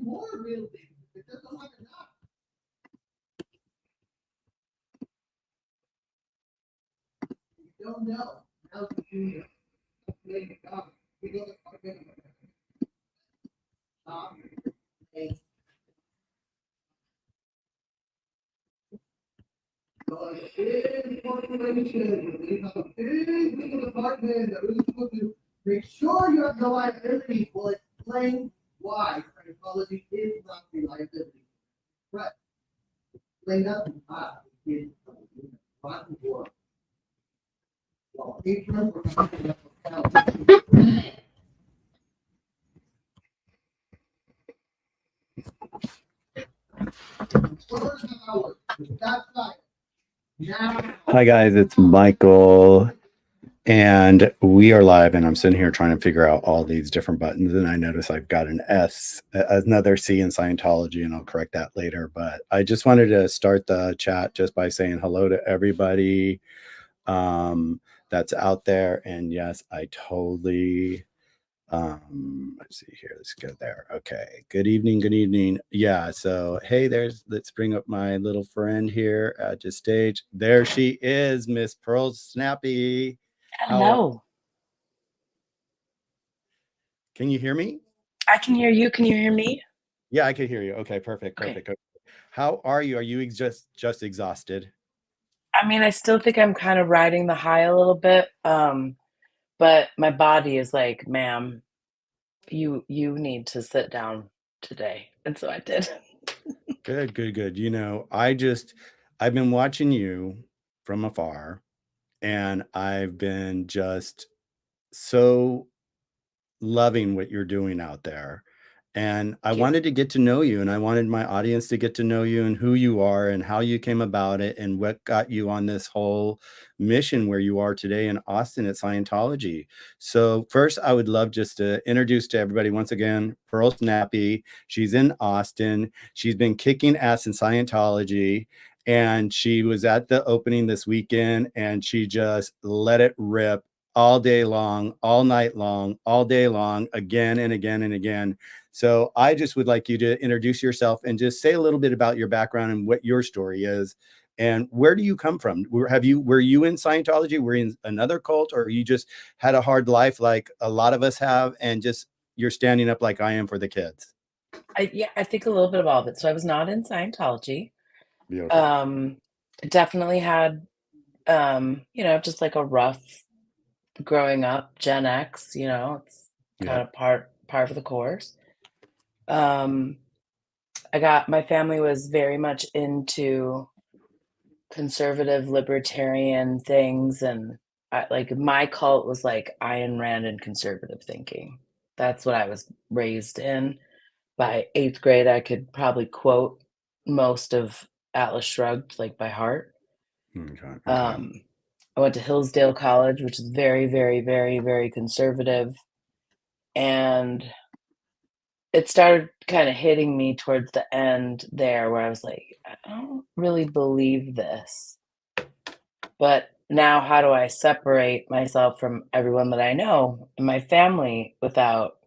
find more real things. It doesn't have enough. You don't know. How's the junior? We go to so a big corporation, we have a big legal department that really supposed to make sure you have no liability. Will explain why Scientology is not a liability. Right. Explain nothing. It's rotten world. Well, patron, we're talking about Hi guys, it's Michael, and we are live, and I'm sitting here trying to figure out all these different buttons, and I notice I've got an S, another C in Scientology, and I'll correct that later. But I just wanted to start the chat just by saying hello to everybody that's out there. And yes, I totally let's see here, let's go there. Okay, good evening. Yeah, so hey, let's bring up my little friend here at the stage. There she is, Miss Pearl Snappy. Hello. Can you hear me? I can hear you. Can you hear me? Yeah, I can hear you. Okay, perfect. How are you? Are you just exhausted? I mean, I still think I'm kind of riding the high a little bit, but my body is like, ma'am, you need to sit down today, and so I did. Good. You know, I've been watching you from afar, and I've been just so loving what you're doing out there. And I wanted to get to know you, and I wanted my audience to get to know you and who you are and how you came about it and what got you on this whole mission where you are today in Austin at Scientology. So first, I would love just to introduce to everybody once again, Pearl Snappy. She's in Austin. She's been kicking ass in Scientology, and she was at the opening this weekend, and she just let it rip all day long, all night long, all day long, again and again and again. So I just would like you to introduce yourself and just say a little bit about your background and what your story is. And where do you come from? Were you in Scientology? Were you in another cult, or you just had a hard life like a lot of us have, and just you're standing up like I am for the kids? I think a little bit of all of it. So I was not in Scientology. Beautiful. Definitely had, just like a rough growing up, Gen X. It's kind of part of the course. My family was very much into conservative libertarian things, and my cult was like Ayn Rand and conservative thinking. That's what I was raised in. By 8th grade, I could probably quote most of Atlas Shrugged like by heart. Okay. I went to Hillsdale College, which is very, very, very, very conservative, and it started kind of hitting me towards the end there where I was like, I don't really believe this. But now how do I separate myself from everyone that I know in my family without,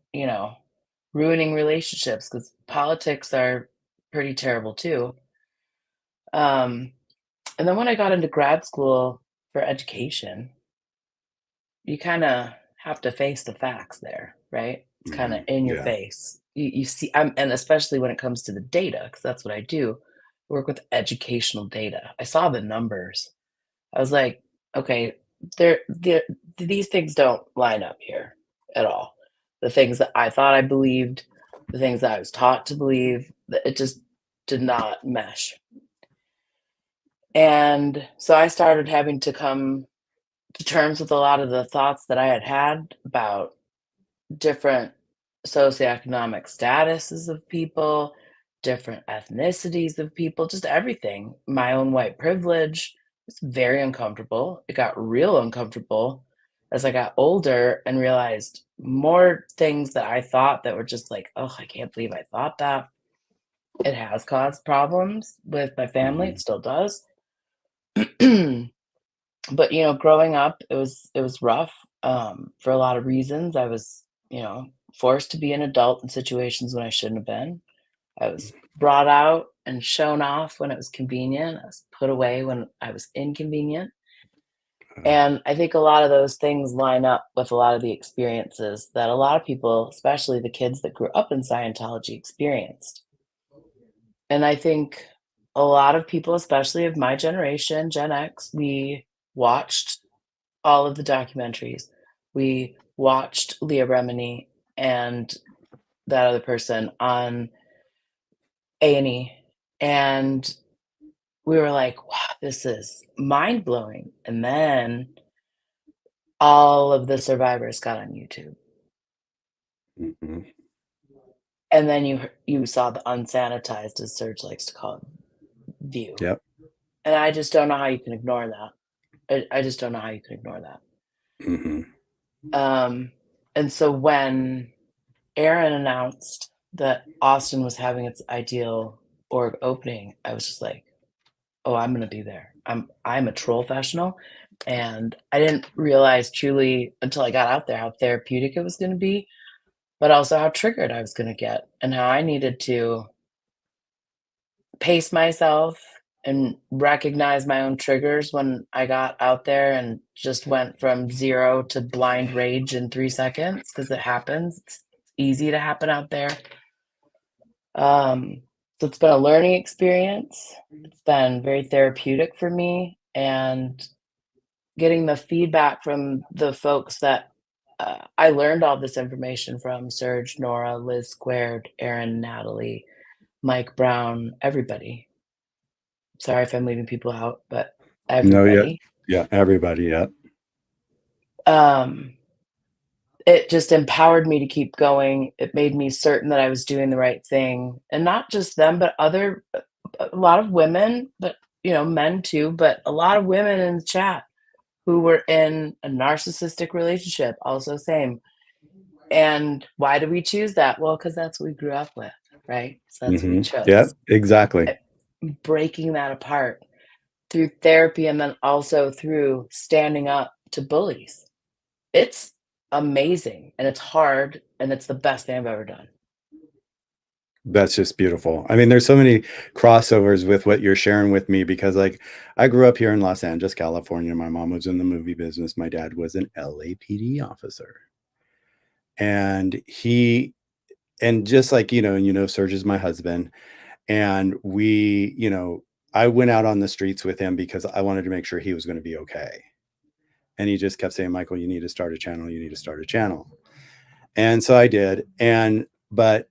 ruining relationships? Because politics are pretty terrible too. And then when I got into grad school for education, you kind of have to face the facts there, right? It's kind of in your face. You see, and especially when it comes to the data, because that's what I do, work with educational data. I saw the numbers. I was like, okay, these things don't line up here at all. The things that I thought I believed, the things that I was taught to believe, it just did not mesh. And so I started having to come to terms with a lot of the thoughts that I had about different socioeconomic statuses of people, different ethnicities of people, just everything. My own white privilege. It's very uncomfortable. It got real uncomfortable as I got older and realized more things that I thought that were just like, oh, I can't believe I thought that. It has caused problems with my family. It still does. But growing up, it was rough for a lot of reasons. I was, forced to be an adult in situations when I shouldn't have been. I was brought out and shown off when it was convenient. I was put away when I was inconvenient. Uh, And I think a lot of those things line up with a lot of the experiences that a lot of people, especially the kids that grew up in Scientology, experienced. And I think a lot of people, especially of my generation, Gen X, we watched all of the documentaries. We watched Leah Remini and that other person on A&E, and we were like, "Wow, this is mind-blowing." And then all of the survivors got on YouTube, mhm. and then you saw the unsanitized, as Serge likes to call it, view, Yep. and I just don't know how you can ignore that. I just don't know how you can ignore that. Mhm. Um, and so when Aaron announced that Austin was having its ideal org opening, I was just like, "Oh, I'm gonna be there. I'm a troll professional," and I didn't realize truly until I got out there how therapeutic it was gonna be, but also how triggered I was gonna get and how I needed to pace myself and recognize my own triggers when I got out there and just went from 0 to blind rage in 3 seconds because it happens. It's easy to happen out there. Um, so it's been a learning experience. It's been very therapeutic for me, and getting the feedback from the folks that I learned all this information from Serge, Nora, Liz Squared, Aaron, Natalie, Mike Brown, everybody. Sorry if I'm leaving people out, but No, yeah. everybody. Yeah, everybody, yeah. Um, it just empowered me to keep going. It made me certain that I was doing the right thing, and not just them, but other a lot of women, but men too, but a lot of women in the chat who were in a narcissistic relationship, also same. And why do we choose that? Well, because that's what we grew up with, right? So that's what we Mhm. Yeah, chose. exactly. Eh, Breaking that apart through therapy and then also through standing up to bullies. It's amazing and it's hard and it's the best thing I've ever done. That's just beautiful. I mean, there's so many crossovers with what you're sharing with me because, like, I grew up here in Los Angeles, California. My mom was in the movie business. My dad was an LAPD officer. And and just like, Serge is my husband. And I went out on the streets with him because I wanted to make sure he was going to be okay. And he just kept saying, Michael, you need to start a channel. You need to start a channel. And so I did. But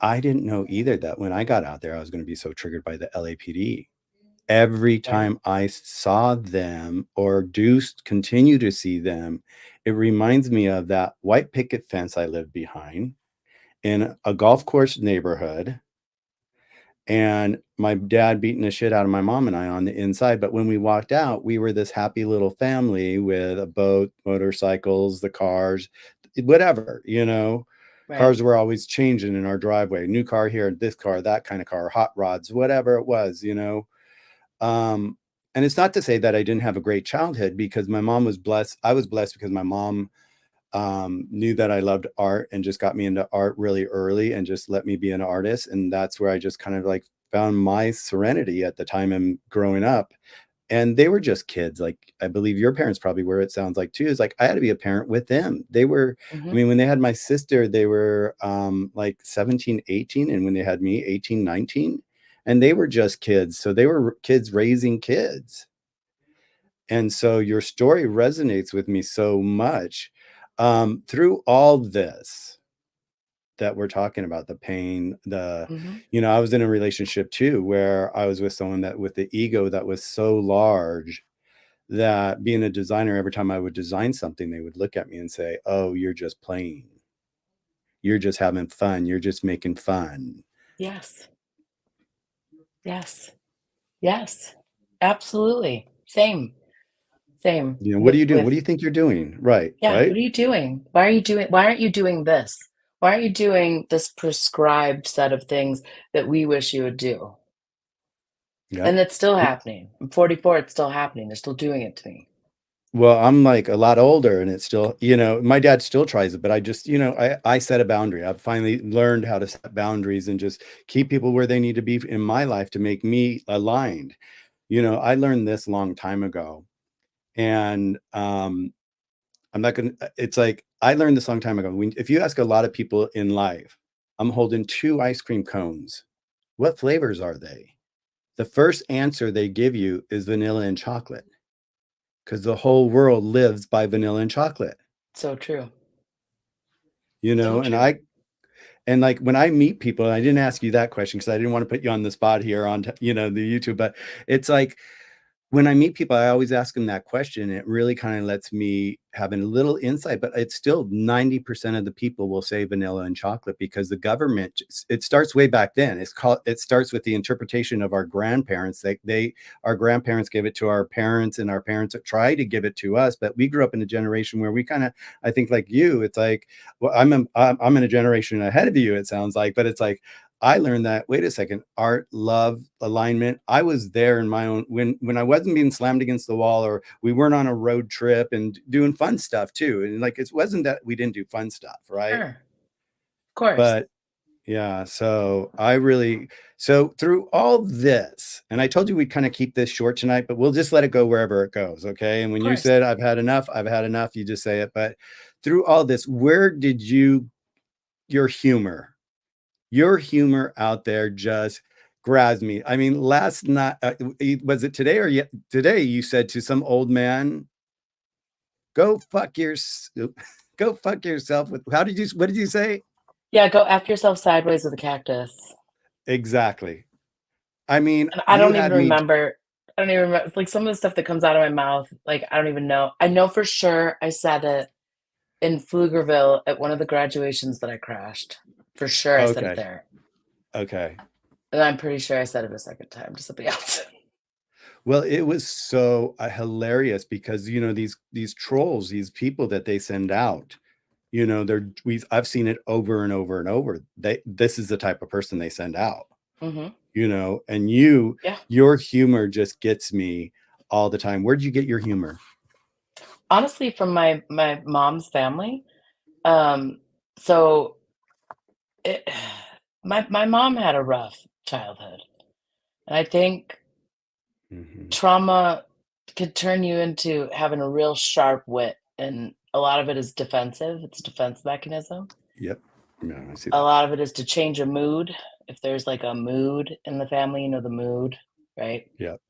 I didn't know either that when I got out there, I was going to be so triggered by the LAPD. Every Right. time I saw them or continue to see them, it reminds me of that white picket fence I lived behind in a golf course neighborhood and my dad beating the shit out of my mom and I on the inside. But when we walked out, we were this happy little family with a boat, motorcycles, the cars, whatever. Right. Cars were always changing in our driveway. New car here, this car, that kind of car, hot rods, whatever it was. Um, and it's not to say that I didn't have a great childhood because my mom was blessed. I was blessed because my mom knew that I loved art and just got me into art really early and just let me be an artist. And that's where I just kind of like found my serenity at the time and growing up. And they were just kids. Like I believe your parents probably were, it sounds like too. Is like I had to be a parent with them. I Mhm. mean, when they had my sister, they were like 17, 18. And when they had me, 18, 19. And they were just kids. So they were kids raising kids. And so your story resonates with me so much. Through all this that we're talking about, the pain, Mhm. I was in a relationship too where I was with someone that with the ego that was so large that being a designer, every time I would design something, they would look at me and say, "Oh, you're just playing. You're just having fun. You're just making fun." Yes. Yes. Yes. Absolutely. Same. Same What are you doing? What with do you think you're doing? Right, yeah, what right? are you doing? Why aren't you doing this? Why aren't you doing this prescribed set of things that we wish you would do? Yep. And it's still happening. I'm 44, it's still happening. They're still doing it to me. Well, I'm like a lot older and it's still, my dad still tries it, but I just, I set a boundary. I've finally learned how to set boundaries and just keep people where they need to be in my life to make me aligned. I learned this a long time ago. And I'm not gonna it's like I learned this a long time ago. If you ask a lot of people in life, I'm holding two ice cream cones. What flavors are they? The first answer they give you is vanilla and chocolate because the whole world lives by vanilla and chocolate, So true. you So know? true. And like when I meet people, and I didn't ask you that question because I didn't want to put you on the spot here on, the YouTube, but it's like when I meet people, I always ask them that question. It really kind of lets me have a little insight, but it's still 90% of the people will say vanilla and chocolate because the government, it starts way back then. It starts with the interpretation of our grandparents. Our grandparents gave it to our parents and our parents try to give it to us, but we grew up in a generation where we kind of, I think like you, it's like, well, I'm in a generation ahead of you, it sounds like, but it's like, I learned that, wait a second, art, love, alignment. I was there in my own when I wasn't being slammed against the wall or we weren't on a road trip and doing fun stuff too. And like it wasn't that we didn't do fun stuff, right? Sure. Of course. But yeah, so through all this, and I told you we'd kind of keep this short tonight, but we'll just let it go wherever it goes, okay? And Of when you course. said I've had enough, you just say it. But through all this, where did your humor your humor out there just grabs me. I mean, last night, was it today or today you said to some old man, "Go fuck your, go fuck yourself." What did you say? Yeah, go F yourself sideways with a cactus. Exactly. I mean, And I you don't even had me. remember. I don't even remember like some of the stuff that comes out of my mouth, like I don't even know. I know for sure I said it in Pflugerville at one of the graduations that I crashed. For sure I said it Okay. there. Okay. And I'm pretty sure I said it a second time to somebody else. Well, it was so hilarious because these trolls, these people that they send out, I've seen it over and over and over. This is the type of person they send out. Mhm. And Yeah. your humor just gets me all the time. Where'd you get your humor? Honestly, from my mom's family, um, so it my mom had a rough childhood, and I think Mhm. trauma could turn you into having a real sharp wit, and a lot of it is defensive, it's a defense mechanism. Yep. Yeah, I see A that. lot of it is to change a mood. If there's, like, a mood in the family, you know the mood, right? Yep.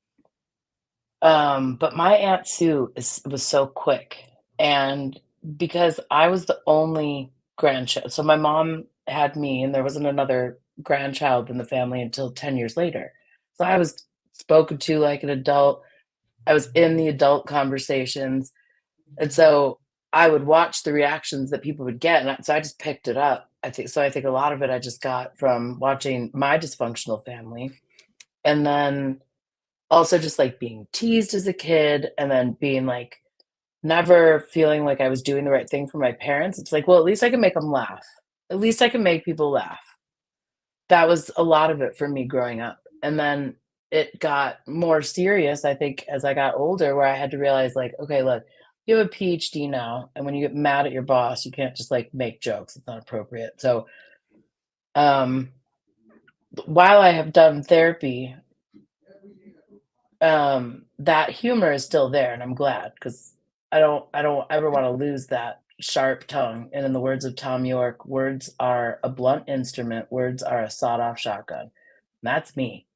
But my Aunt Sue was so quick, and because I was the only grandchild, so my mom had me, and there wasn't another grandchild in the family until 10 years later. So I was spoken to like an adult. I was in the adult conversations, and so I would watch the reactions that people would get, and so I just picked it up. I think a lot of it I just got from watching my dysfunctional family, and then also just, like, being teased as a kid and then being, like, never feeling like I was doing the right thing for my parents. It's like, well, at least I can make them laugh. At least I can make people laugh. That was a lot of it for me growing up, and then it got more serious, I think, as I got older, where I had to realize, like, "Okay, look, you have a PhD now, and when you get mad at your boss, you can't just, like, make jokes, it's not appropriate." So, um, while I have done therapy, that humor is still there, and I'm glad because I don't ever wanna lose that sharp tongue, and in the words of Tom York, "Words are a blunt instrument, words are a sawed-off shotgun." That's me,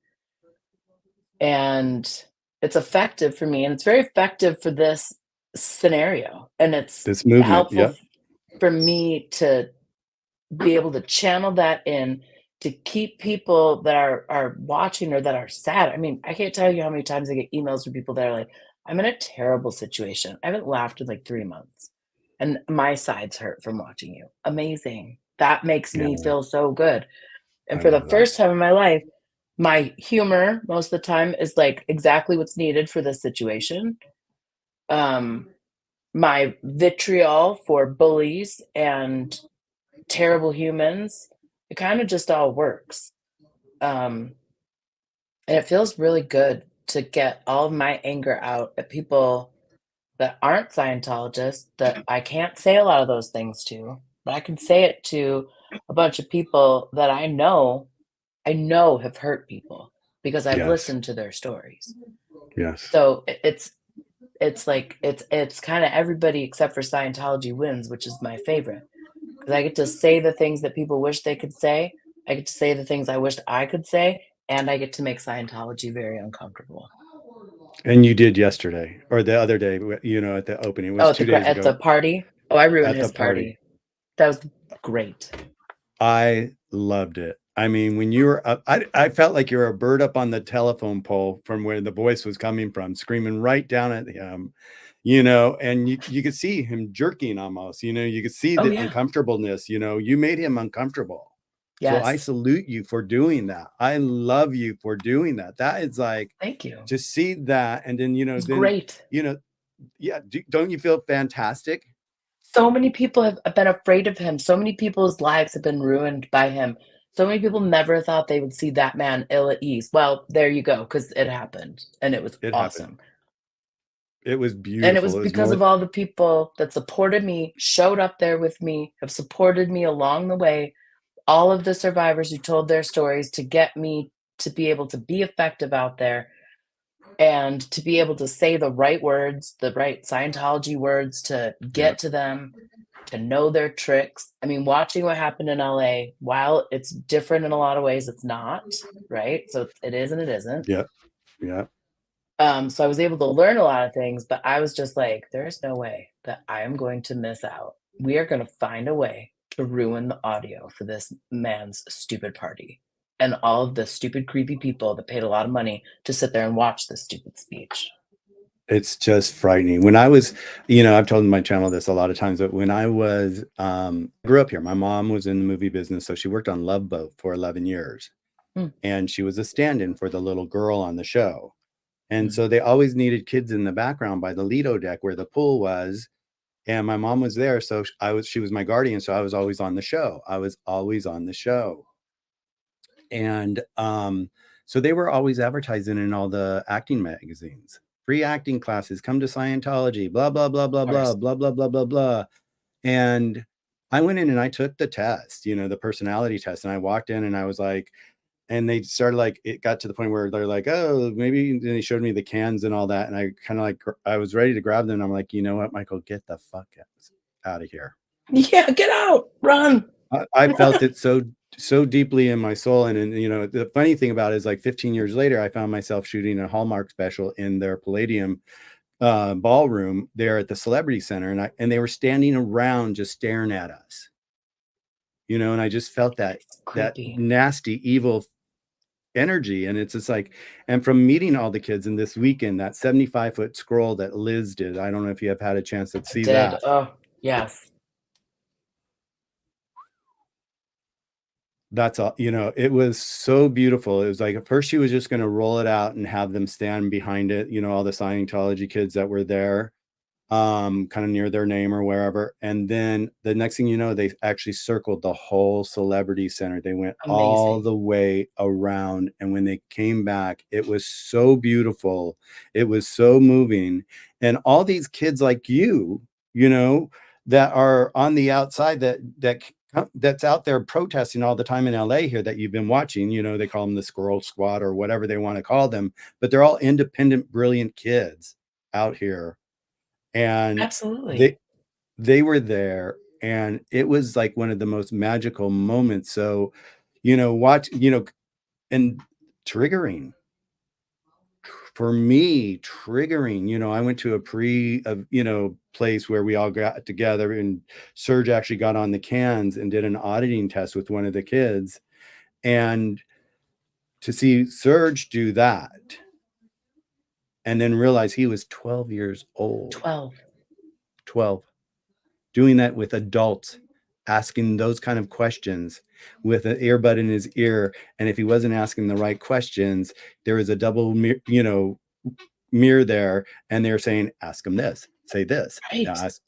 and it's effective for me, and it's very effective for this scenario, and it's This movement. helpful Yep. for me to be able to channel that in to keep people that are watching or that are sad. I mean, I can't tell you how many times I get emails from people that are like, "I'm in a terrible situation. I haven't laughed in like 3 months, and my sides hurt from watching you." Amazing. That makes Yeah, me feel so good. And I for the love that. first time in my life, my humor most of the time is like exactly what's needed for this situation. Um, my vitriol for bullies and terrible humans, it kinda just all works. Um, and it feels really good to get all of my anger out at people that aren't Scientologists that I can't say a lot of those things to, but I can say it to a bunch of people that I know have hurt people because I've Yes. listened to their stories. Yes. So it's like it's kinda everybody except for Scientology wins, which is my favorite, because I get to say the things that people wish they could say, I get to say the things I wished I could say, and I get to make Scientology very uncomfortable. And you did yesterday or the other day, at the opening. It Oh, was 2 days at the ago party? Oh, I ruined at the his party. party. That was great. I loved it. I mean, when you were up, I felt like you were a bird up on the telephone pole from where the voice was coming from, screaming right down at him, and you could see him jerking almost, you could see Oh, the yeah. uncomfortableness, you made him uncomfortable. So I Yes. salute you for doing that. I love you for doing that. That is like Thank you. to see that. And then, It was great. you know, yeah. Don't you feel fantastic? So many people have been afraid of him. So many people's lives have been ruined by him. So many people never thought they would see that man ill at ease. Well, there you go, because it happened, and it was It happened. awesome. It was And it was beautiful. It was because more, of all the people that supported me, showed up there with me, have supported me along the way, all of the survivors who told their stories to get me to be able to be effective out there and to be able to say the right words, the right Scientology words to yeah, get to them, to know their tricks. I mean, watching what happened in LA, while it's different in a lot of ways, it's not, right? So it is and it isn't. yeah, yeah. So I was able to learn a lot of things, but I was just like, there's no way that I am going to miss out. We are going to find a way to ruin the audio for this man's stupid party and all of the stupid, creepy people that paid a lot of money to sit there and watch this stupid speech. It's just frightening. When I was, I've told my channel this a lot of times, but when I was, grew up here, my mom was in the movie business. So she worked on Love Boat for 11 years Mm, and she was a stand-in for the little girl on the show. And mm. so they always needed kids in the background by the Lido deck where the pool was. And my mom was there. So she was my guardian. So I was always on the show. I was always on the show. And so they were always advertising in all the acting magazines, free acting classes, come to Scientology, blah, blah, blah, Of blah, blah, course. blah, blah, blah, blah, blah. And I went in and I took the test, the personality test. And I walked in and I was like, and they started like, it got to the point where they're like, oh, maybe, and they showed me the cans and all that. And I kind of like, I was ready to grab them. And I'm like, you know what, Michael, get the fuck out of here. Yeah, get out, run. I felt it so deeply in my soul, and the funny thing about it is like 15 years later, I found myself shooting a Hallmark special in their Palladium ballroom there at the Celebrity Center, and they were standing around just staring at us, and I just felt It's that creepy. nasty, evil energy, and it's just like, and from meeting all the kids in this weekend, that 75-foot scroll that Liz did, I don't know if you have had a chance to I see did. that. Oh, yes. That's all, it was so beautiful. It was like at first she was just gonna roll it out and have them stand behind it, all the Scientology kids that were there, kind of near their name or wherever. And then the next thing you know, they actually circled the whole Celebrity Center. They went all Amazing. the way around. And when they came back, it was so beautiful. It was so moving. And all these kids like you know, that are on the outside that's out there protesting all the time in LA here that you've been watching, they call them the Squirrel Squad or whatever they want to call them, but they're all independent, brilliant kids out here, and Absolutely. they were there, and it was like one of the most magical moments. So, watch, and triggering for me, triggering, I went to a place where we all got together and Serge actually got on the cans and did an auditing test with one of the kids. And to see Serge do that and then realize he was 12 years old, 12. 12, doing that with adults, asking those kind of questions with an earbud in his ear. And if he wasn't asking the right questions, there was a double, mirror there, and they're saying, ask him this, say this. Now Right. ask,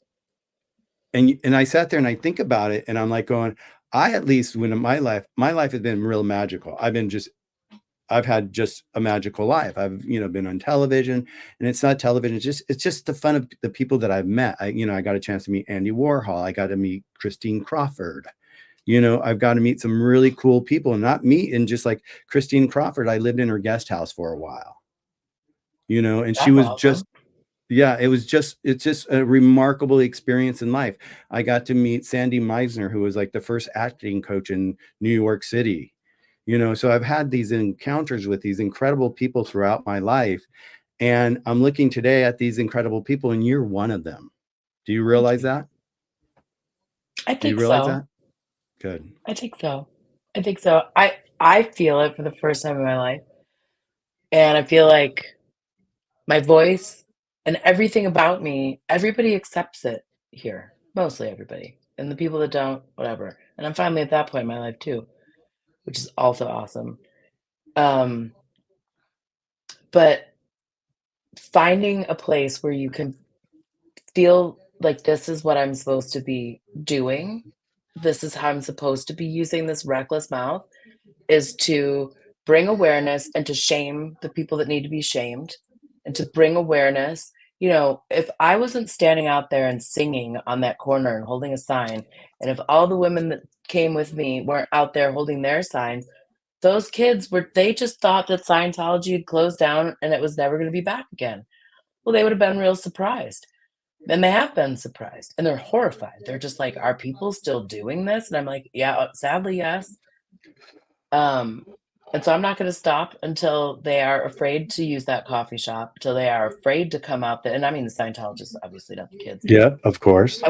and I sat there and I think about it, and I'm like going, I at least when in my life has been real magical. I've been just I've had just a magical life. I've, been on television, and it's not television. It's just the fun of the people that I've met. I got a chance to meet Andy Warhol. I got to meet Christine Crawford. I've got to meet some really cool people, and not meet, and just like Christine Crawford, I lived in her guest house for a while, and she That's was awesome. just, yeah, it's just a remarkable experience in life. I got to meet Sandy Meisner, who was like the first acting coach in New York City. So I've had these encounters with these incredible people throughout my life. And I'm looking today at these incredible people, and you're one of them. Do you Thank realize you. that? I Do you think realize so. that? Good. I think so. I think so. I feel it for the first time in my life, and I feel like my voice and everything about me, everybody accepts it here, mostly everybody, and the people that don't, whatever, and I'm finally at that point in my life too, which is also awesome. Um, but finding a place where you can feel like this is what I'm supposed to be doing, this is how I'm supposed to be using this reckless mouth, is to bring awareness and to shame the people that need to be shamed, and to bring awareness. If I wasn't standing out there and singing on that corner and holding a sign, and if all the women that came with me weren't out there holding their signs, those kids they just thought that Scientology had closed down and it was never going to be back again. Well, they would have been real surprised. And they have been surprised and they're horrified. They're just like, are people still doing this? And I'm like, yeah, sadly, yes. Um, and so I'm not gonna stop until they are afraid to use that coffee shop, till they are afraid to come out there, and I mean the Scientologists, obviously, not the kids. Yeah, of course.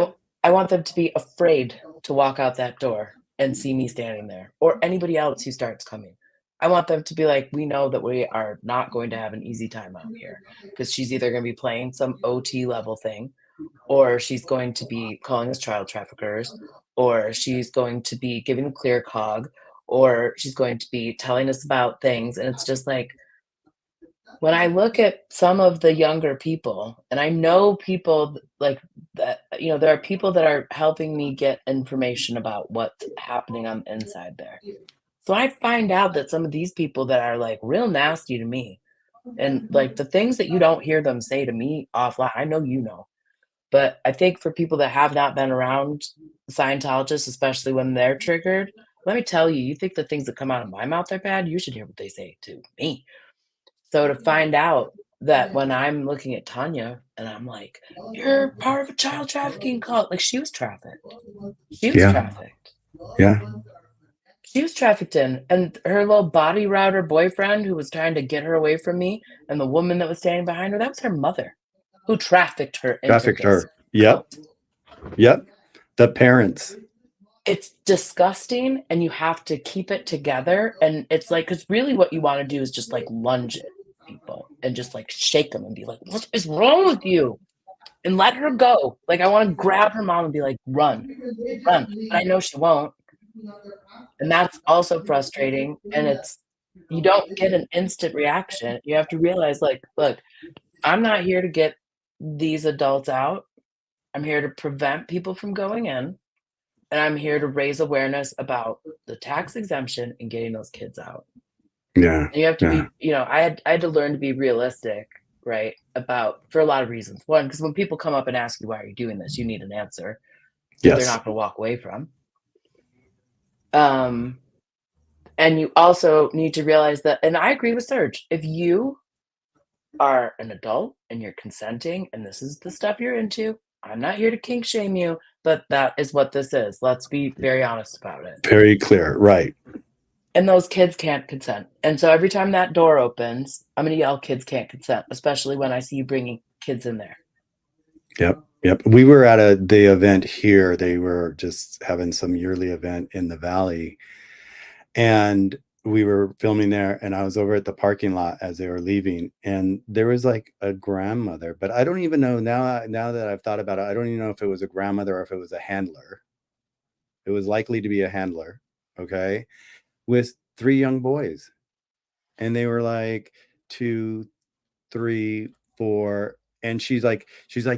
I want them to be afraid to walk out that door and see me standing there, or anybody else who starts coming. I want them to be like, "We know that we are not going to have an easy time out here, because she's either gonna be playing some OT level thing, or she's going to be calling us child traffickers, or she's going to be giving a clear cog, or she's going to be telling us about things." And it's just like, when I look at some of the younger people, and I know people like that, there are people that are helping me get information about what's happening on the inside there. So I find out that some of these people that are like real nasty to me, and like the things that you don't hear them say to me offline, I know you know. But I think for people that have not been around Scientologists, especially when they're triggered, let me tell you, you think the things that come out of my mouth are bad, you should hear what they say to me. So to find out that when I'm looking at Tanya and I'm like, "You're part of a child trafficking cult," like, she was trafficked. She was Yeah. trafficked. Yeah. She was trafficked in, and her little body router boyfriend who was trying to get her away from me, and the woman that was standing behind her, that was her mother who trafficked her into Trafficked this her. Yep. cult. Yep. The parents. It's disgusting, and you have to keep it together, and it's like, because really what you wanna do is just, like, lunge at people and just, like, shake them and be like, "What is wrong with you?" And let her go. Like, I wanna grab her mom and be like, "Run, run," but I know she won't, and that's also frustrating, and you don't get an instant reaction. You have to realize, like, "Look, I'm not here to get these adults out. I'm here to prevent people from going in, and I'm here to raise awareness about the tax exemption and getting those kids out." Yeah. And you have to Yeah. be, I had to learn to be realistic, right? About for a lot of reasons. One, because when people come up and ask you, "Why are you doing this?" You need an answer that they're Yes. not gonna walk away from. Um, and you also need to realize that, and I agree with Serge, if you are an adult and you're consenting and this is the stuff you're into, I'm not here to kink shame you, but that is what this is. Let's be very honest about it. Very clear. Right. And those kids can't consent. And so every time that door opens, I'm gonna yell, "Kids can't consent," especially when I see you bringing kids in there. Yep. Yep. We were at the event here. They were just having some yearly event in the valley, and we were filming there, and I was over at the parking lot as they were leaving, and there was like a grandmother, but I don't even know now that I've thought about it, I don't even know if it was a grandmother or if it was a handler. It was likely to be a handler, okay, with 3 young boys, and they were like 2, 3, 4, and she's like,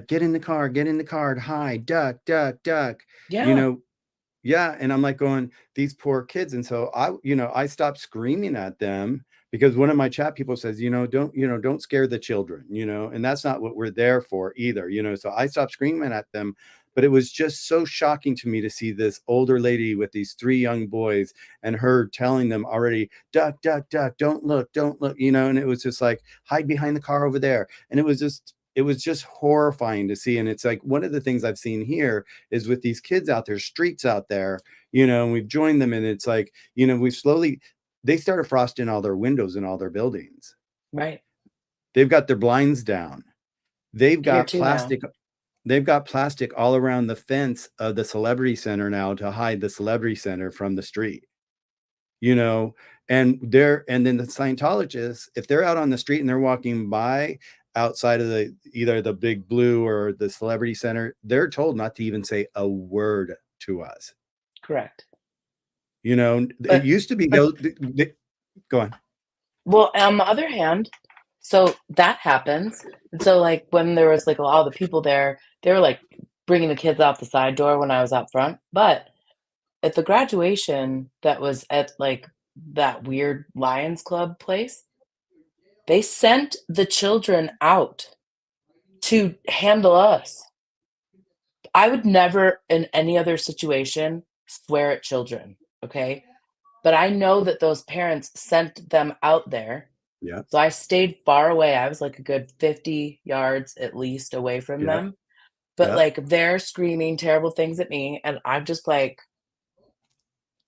"Get in the car, hide, duck, duck, duck," you Yeah. know, Yeah, and I'm like going, these poor kids. And so I stopped screaming at them because one of my chat people says, don't scare the children, and that's not what we're there for either, So I stopped screaming at them, but it was just so shocking to me to see this older lady with these three young boys and her telling them already, duck, duck, duck, don't look, and it was just like, hide behind the car over there. And it was just horrifying to see. And it's like one of the things I've seen here is with these kids out there, streets out there, and we've joined them. And it's like, they started frosting all their windows in all their buildings. Right. They've got their blinds down. They've Here got too now. plastic. They've got plastic all around the fence of the celebrity center now to hide the celebrity center from the street, you know, and then the Scientologists, if they're out on the street and they're walking by outside of either the Big Blue or the Celebrity Center, they're told not to even say a word to us. Correct. It But used to be but go on. well, on the other hand, so that happens. And so like when there was like a lot of the people there, they were like bringing the kids out the side door when I was out front. But at the graduation that was at like that weird Lions Club place, they sent the children out to handle us. I would never in any other situation swear at children, okay? But I know that those parents sent them out there. Yeah, So I stayed far away. I was like a good 50 yards at least away from yeah, them. But yeah. like they're screaming terrible things at me. And I'm just like,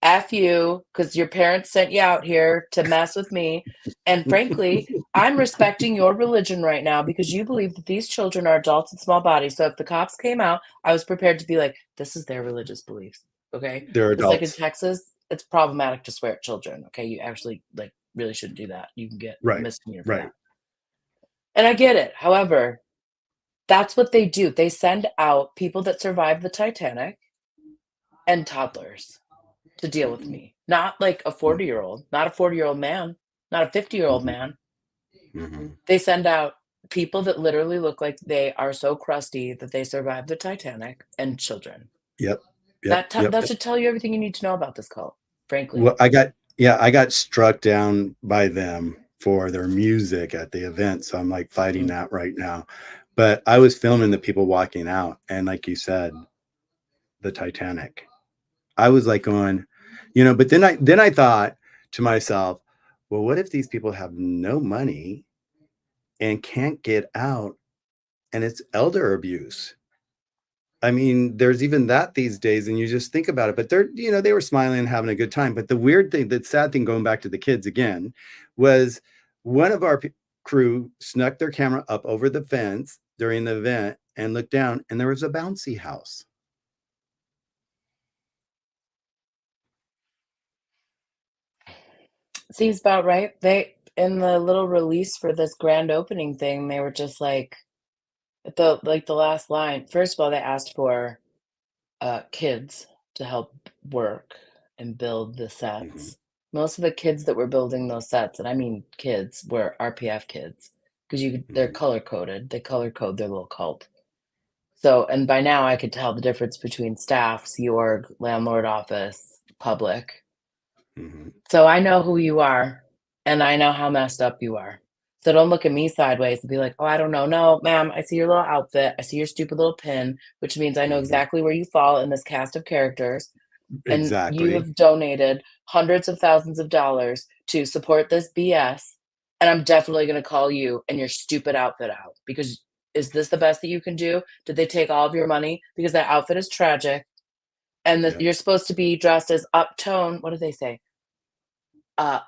F you, because your parents sent you out here to mess with me. And frankly, I'm respecting your religion right now because you believe that these children are adults in small bodies. So if the cops came out, I was prepared to be like, this is their religious beliefs. Okay. They're Just like in adults. Texas, it's problematic to swear at children. Okay. You actually like really shouldn't do that. You can get a Right, misdemeanor for right. that. And I get it. However, that's what they do. They send out people that survived the Titanic and toddlers to deal with Mhm, me. Not like a mhm, 40-year-old, not a 40-year-old man, not a 50-year-old mhm, man. mhm. They send out people that literally look like they are so crusty that they survived the Titanic and children. Yep, yep, yep. That should tell you everything you need to know about this cult, frankly. Well, I got struck down by them for their music at the event, so I'm like fighting Mm. that right now. But I was filming the people walking out, and like you said, the Titanic. I was like going, but then I thought to myself, well, what if these people have no money and can't get out and it's elder abuse? I mean, there's even that these days, and you just think about it. But they were smiling and having a good time. But the weird thing, the sad thing, going back to the kids again, was one of our crew snuck their camera up over the fence during the event and looked down, and there was a bouncy house. Seems about right. They in the little release for this grand opening thing, they were just like at the last line. First of all, they asked for kids to help work and build the Hmm. sets. Most of the kids that were building those sets, and I mean kids, were RPF kids because they're Hmm. color coded. They color code their little cult. So, and by now I could tell the difference between staff, Sea Org, landlord office, public. Hmm. So I know who you are, and I know how messed up you are. So don't look at me sideways and be like, "Oh, I don't know." No, ma'am, I see your little outfit. I see your stupid little pin, which means I know Hmm. exactly where you fall in this cast of characters. And you Exactly. have donated hundreds of thousands of dollars to support this BS. And I'm definitely going to call you and your stupid outfit out because is this the best that you can do? Did they take all of your money? Because that outfit is tragic. And Yep. you're supposed to be dressed as uptone. What do they say?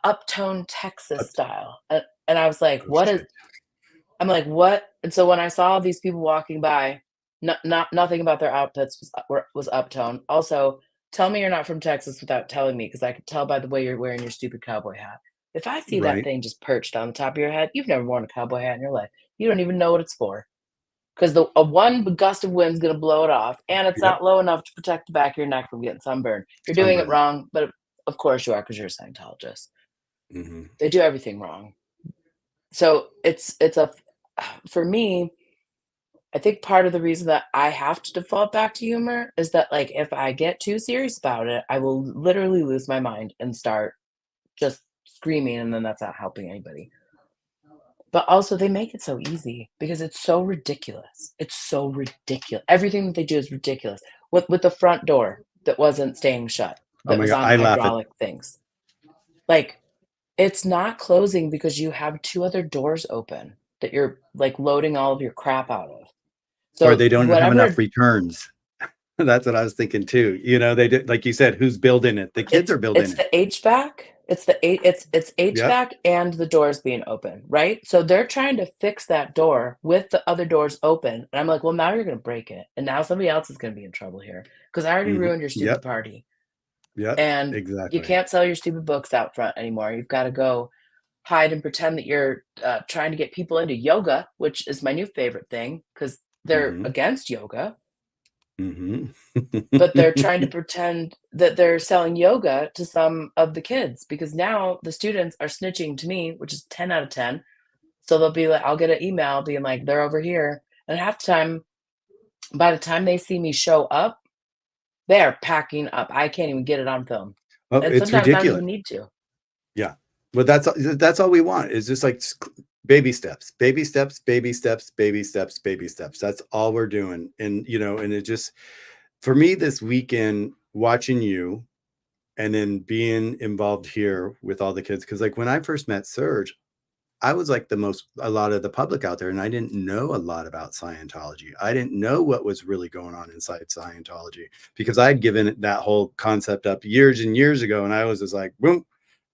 Uptone Texas Up- style. And I was like, Oh what is, shit. I'm like, what? And so when I saw these people walking by, nothing about their outfits was uptone. Also, tell me you're not from Texas without telling me, because I could tell by the way you're wearing your stupid cowboy hat. If I see that Right. thing just perched on the top of your head, you've never worn a cowboy hat in your life. You don't even know what it's for. Because the a one gust of wind's gonna blow it off, and it's Yep. not low enough to protect the back of your neck from getting sunburned. You're doing it Sunburn. wrong, but of course you are because you're a Scientologist. Hmm. They do everything wrong. So it's a for me, I think part of the reason that I have to default back to humor is that, like, if I get too serious about it, I will literally lose my mind and start just screaming, and then that's not helping anybody. But also, they make it so easy because it's so ridiculous. It's so ridiculous. Everything that they do is ridiculous. With the front door that wasn't staying shut, Oh that my was god, on I laugh at hydraulic things. Like, it's not closing because you have 2 other doors open that you're, like, loading all of your crap out of. or So, they don't have enough whatever returns. That's what I was thinking too. You know, they did, like you said, who's building it? The kids are building it's it. the HVAC, it's Yep. HVAC and the doors being open, right? So they're trying to fix that door with the other doors open, and I'm like, "Well, now you're gonna break it, and now somebody else is gonna be in trouble here because I already ruined your stupid Yep. party, Yep. and you Exactly. can't sell your stupid books out front anymore. You've gotta go hide and pretend that you're, trying to get people into yoga," which is my new favorite thing because 'cause they're Hmm. against yoga. Hmm. But they're trying to pretend that they're selling yoga to some of the kids because now the students are snitching to me, which is 10 out of 10. So they'll be like, I'll get an email being like, they're over here. And half the time, by the time they see me show up, they are packing up. I can't even get it on film. Oh, And it's sometimes I don't ridiculous. even need to. Yeah. But that's all we want. Is just like baby steps, baby steps, baby steps, baby steps, baby steps. That's all we're doing. And and it just, for me this weekend watching you and then being involved here with all the kids, because like when I first met Serge, I was like a lot of the public out there, and I didn't know a lot about Scientology. I didn't know what was really going on inside Scientology because I had given that whole concept up years and years ago, and I was just like, boom,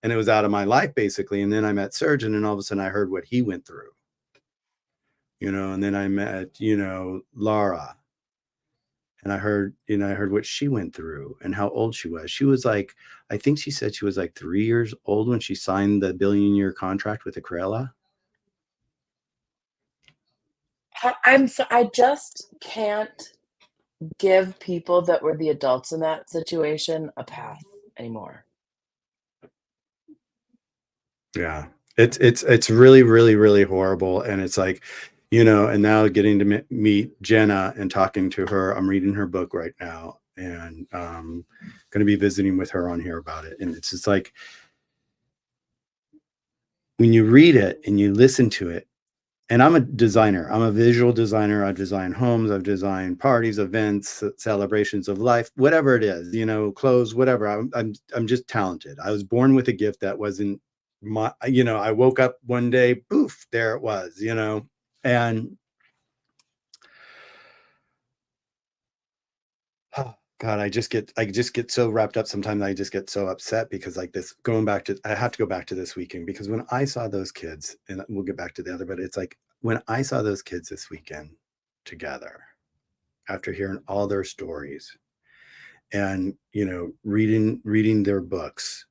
and it was out of my life basically. And then I met Serge, and then all of a sudden I heard what he went through, and then I met, Laura, and I heard what she went through and how old she was. She was like, I think she said she was like 3 years old when she signed the billion-year contract with Akrela. I just can't give people that were the adults in that situation a pass anymore. Yeah. It's really, really, really horrible, and it's like, and now getting to meet Jenna and talking to her. I'm reading her book right now, and gonna be visiting with her on here about it. And it's just like when you read it and you listen to it, and I'm a designer. I'm a visual designer. I've designed homes, I've designed parties, events, celebrations of life, whatever it is, clothes, whatever. I'm just talented. I was born with a gift that wasn't my, I woke up one day, poof, there it was, and oh, God, I just get so wrapped up sometimes. I just get so upset because like this, I have to go back to this weekend because when I saw those kids, and we'll get back to the other, but it's like when I saw those kids this weekend together after hearing all their stories and reading their books,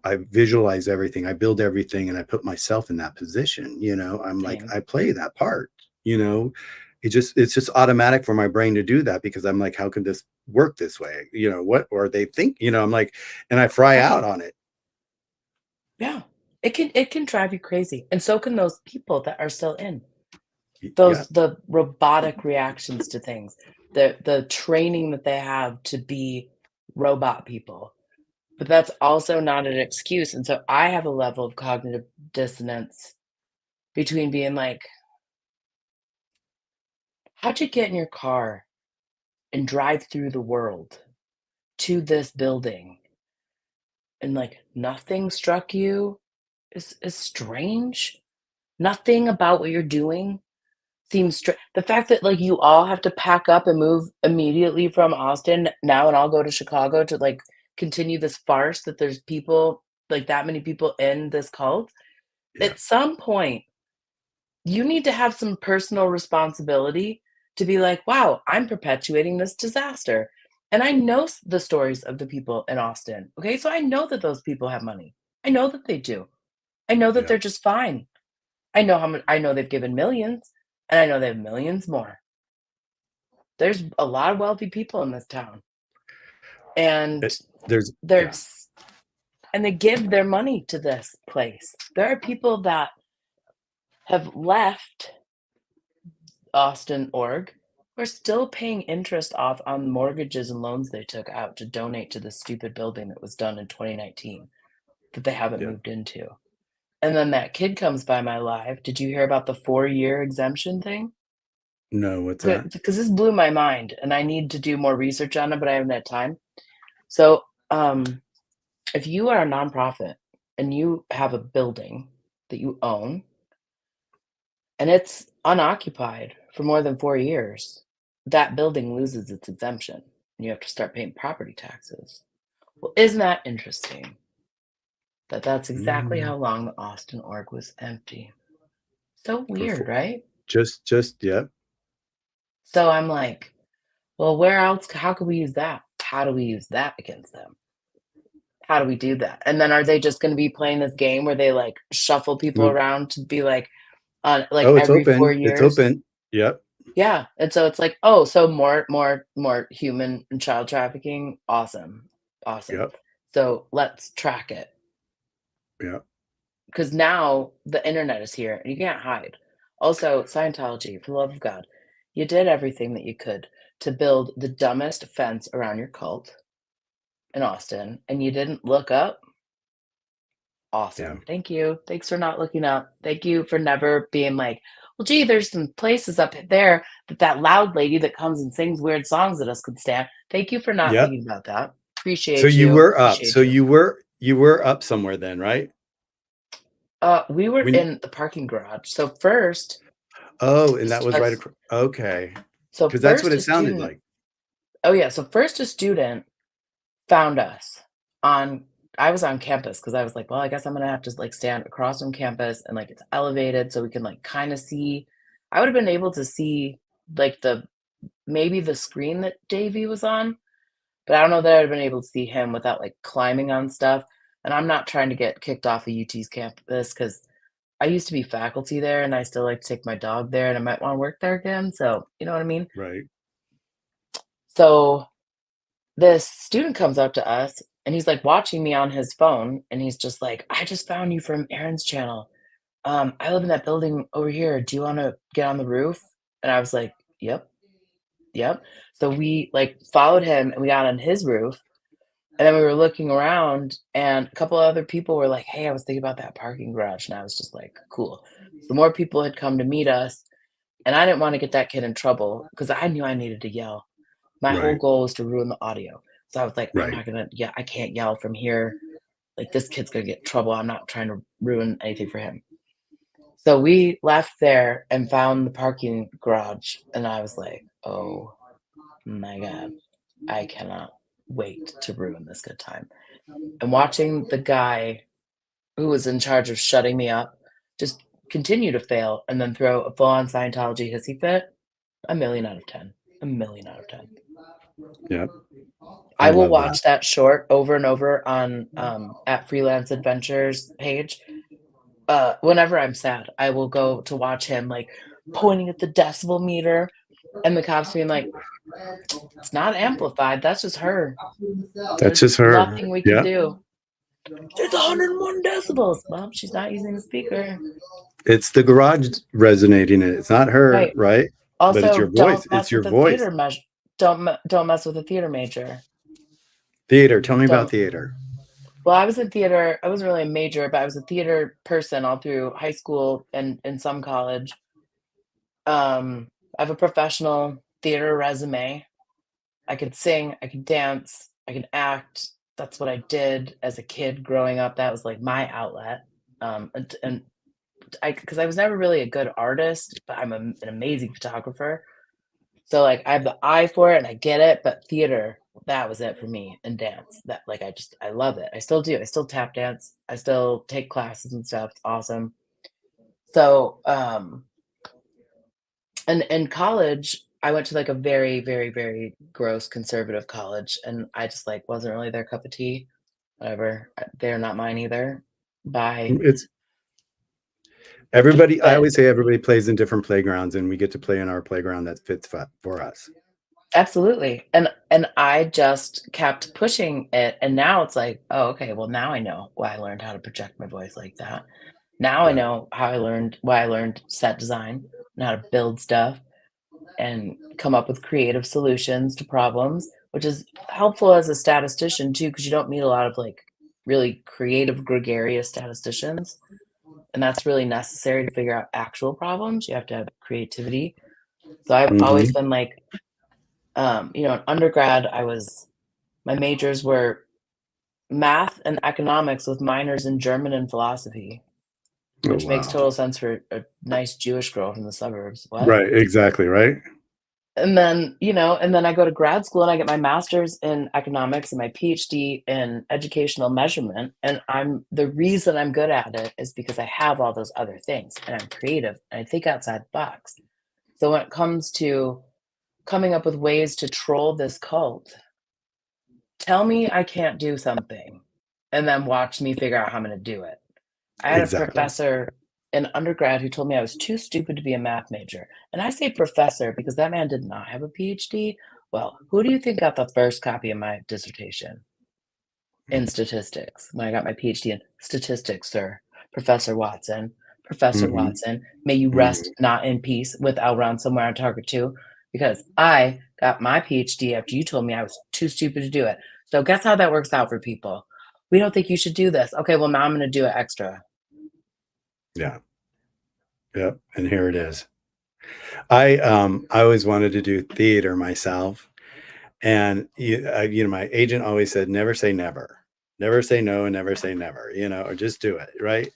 I visualize everything, I build everything, and I put myself in that position. I'm like, Same. I play that part. It's just automatic for my brain to do that because I'm like, how can this work this way? What, or they think, I'm like, and I fry Yeah. out on it. Yeah. It can drive you crazy, and so can those people that are still in. Yeah. The robotic reactions to things, the training that they have to be robot people, but that's also not an excuse, and so I have a level of cognitive dissonance between being like, "How'd you get in your car and drive through the world to this building, and, like, nothing struck you is strange? Nothing about what you're doing seems the fact that, like, you all have to pack up and move immediately from Austin now and all go to Chicago to, like, continue this farce that there's people like, that many people in this cult. Yeah. At some point, you need to have some personal responsibility to be like, "Wow, I'm perpetuating this disaster." And I know the stories of the people in Austin, okay? So I know that those people have money. I know that they do. I know that Yeah. they're just fine. I know they've given millions, and I know they have millions more. There's a lot of wealthy people in this town, and it, there's yeah. there's and they give their money to this place. There are people that have left Austin org are still paying interest off on mortgages and loans they took out to donate to the stupid building that was done in 2019 that they haven't Yeah. moved into. And then that kid comes by my live. Did you hear about the 4-year exemption thing? No, what's that? Because this blew my mind, and I need to do more research on it, but I haven't had time. So, if you are a nonprofit and you have a building that you own and it's unoccupied for more than 4 years, that building loses its exemption, and you have to start paying property taxes. Well, isn't that interesting that that's exactly Mm, how long the Austin org was empty? So for weird, 4 right? just yep. So I'm like, well, where else how could we use that? How do we use that against them? How do we do that? And then are they just gonna be playing this game where they, like, shuffle people Mm. around to be, like, Oh, it's every 4 open. It's years? open. Yep. Yeah, and so it's like, "Oh, so more human and child trafficking? Awesome, awesome. Yep. So let's track it Yep. because now the internet is here, and you can't hide." Also, Scientology, for the love of God, you did everything that you could to build the dumbest fence around your cult in Austin, and you didn't look up? Yeah. Awesome. Thank you. Thanks for not looking up. Thank you for never being like, "Well, gee, there's some places up there that that loud lady that comes and sings weird songs at us could stand." Thank you for not Yep. thinking about that. So Appreciate you you. were up. So Appreciate you. you were up somewhere then, right? We were When in the parking garage. So first, Oh, and that s- was a right s- acro okay, so because that's what first a it sounded student. like. Oh yeah. So first a student found us on. I was on campus because I was like, well, I guess I'm gonna have to like stand across from campus and like it's elevated so we can like kind of see. I would have been able to see like the maybe the screen that Davey was on, but I don't know that I'd have been able to see him without, like, climbing on stuff, and I'm not trying to get kicked off of UT's campus because I used to be faculty there, and I still like to take my dog there, and I might wanna work there again, so you know what I mean? Right. So, this student comes up to us, and he's, like, watching me on his phone, and he's just like, "I just found you from Aaron's channel. I live in that building over here. Do you wanna get on the roof?" And I was like, "Yep." Yep. So we, like, followed him, and we got on his roof, and then we were looking around, and a couple other people were like, "Hey, I was thinking about that parking garage," and I was just like, "Cool." So more people had come to meet us, and I didn't wanna get that kid in trouble because I knew I needed to yell. My whole Right. goal was to ruin the audio. So I was like, "I'm Right. not gonna yeah, I can't yell from here. Like, this kid's gonna get in trouble. I'm not trying to ruin anything for him." So we left there and found the parking garage, and I was like, "Oh my god. I cannot wait to ruin this good time." And watching the guy who was in charge of shutting me up just continue to fail and then throw a full-on Scientology hissy fit, a million out of 10. A million out of 10. Yep. I I will love that. watch that short over and over on, at Freelance Adventures page. Whenever I'm sad, I will go to watch him, like, pointing at the decibel meter and the cops being like, "It's not amplified, that's just her. That's There's just her. nothing we can Yeah. do." It's 101 decibels. Well, she's not using the speaker. It's the garage resonating it. It's not her, Right. right? But it's Also, your voice. don't It's mess your with the voice. theater don't mess with the theater major. Theater. Tell me about Don't theater. well, I was in theater. I wasn't really a major, but I was a theater person all through high school and some college. I have a professional theater resume. I could sing, I could dance, I could act. That's what I did as a kid growing up. That was like my outlet. And because I was never really a good artist, but an amazing photographer. So, like, I have the eye for it and I get it, but theater, that was it for me, and dance. That like, I love it. I still do. I still tap dance. I still take classes and stuff. It's awesome. So, and in college, I went to, like, a very, very, very gross conservative college, and I just, like, wasn't really their cup of tea. Whatever. They're not mine either. Bye. It's everybody. I But always say everybody plays in different playgrounds, and we get to play in our playground that fits for us. absolutely, and I just kept pushing it, and now it's like, "Oh, okay, well, now I know why I learned how to project my voice like that. Now I Yeah. know how I learned why I learned set design and how to build stuff. and come up with creative solutions to problems, which is helpful as a statistician too, because you don't meet a lot of like really creative, gregarious statisticians. And that's really necessary to figure out actual problems. You have to have creativity. So I've always Mhm. been like, in undergrad, my majors were math and economics with minors in German and philosophy, Oh, which makes wow. total sense for a nice Jewish girl from the suburbs. What? Right, exactly, right? And then I go to grad school and I get my master's in economics and my PhD in educational measurement. And the reason I'm good at it is because I have all those other things and I'm creative and I think outside the box. So when it comes to coming up with ways to troll this cult, tell me I can't do something and then watch me figure out how I'm going to do it. I had a Exactly. professor in undergrad who told me I was too stupid to be a math major. And I say professor because that man did not have a PhD. Well, who do you think got the first copy of my dissertation? In statistics. When I got my PhD in statistics, sir. Professor Watson. Professor Mhm, Watson, may you rest mhm. not in peace with L. Ron somewhere on target 2, because I got my PhD after you told me I was too stupid to do it. So guess how that works out for people? We don't think you should do this. Okay, well, now I'm gonna do it extra. Yeah, yep, and here it is. I always wanted to do theater myself, and my agent always said, "Never say never. Never say no and never say never," or just do it, right?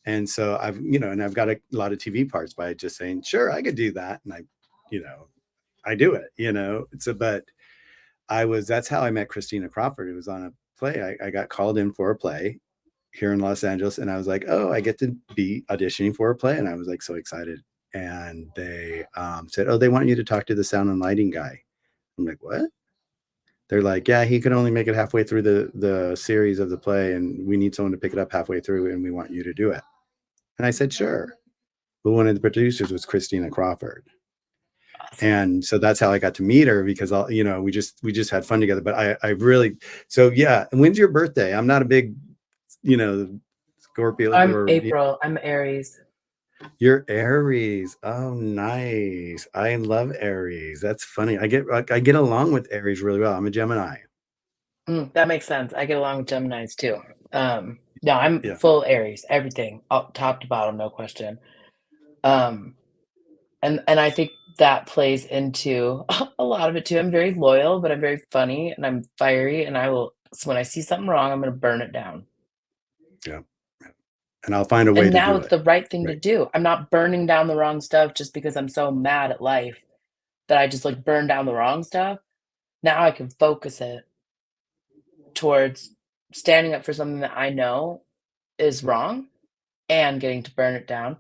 And so I've got a lot of TV parts by just saying, "Sure, I could do that," and you know, I do it, but that's how I met Christina Crawford. It was on a play. I got called in for a play here in Los Angeles, and I was like, "Oh, I get to be auditioning for a play," and I was like so excited. And they said, "Oh, they want you to talk to the sound and lighting guy." I'm like, "What?" They're like, "Yeah, he could only make it halfway through the series of the play, and we need someone to pick it up halfway through, and we want you to do it." And I said, "Sure." But one of the producers was Christina Crawford. Awesome. And so that's how I got to meet her because we just had fun together. But I really so yeah. And when's your birthday? I'm not a big, Scorpio I'm or April. I'm Aries. you're Aries. Oh, nice. I love Aries. That's funny. I get along with Aries really well. I'm a Gemini. That makes sense. I get along with Geminis too. No, I'm Yeah. full Aries, everything, top to bottom, no question. Um, and I think that plays into a lot of it too. I'm very loyal, but I'm very funny and I'm fiery, and when I see something wrong, I'm gonna burn it down. Yeah. And I'll find a way And to now do it's it. the right thing to Right. do. I'm not burning down the wrong stuff just because I'm so mad at life that I just like burn down the wrong stuff. Now I can focus it towards standing up for something that I know is wrong and getting to burn it down.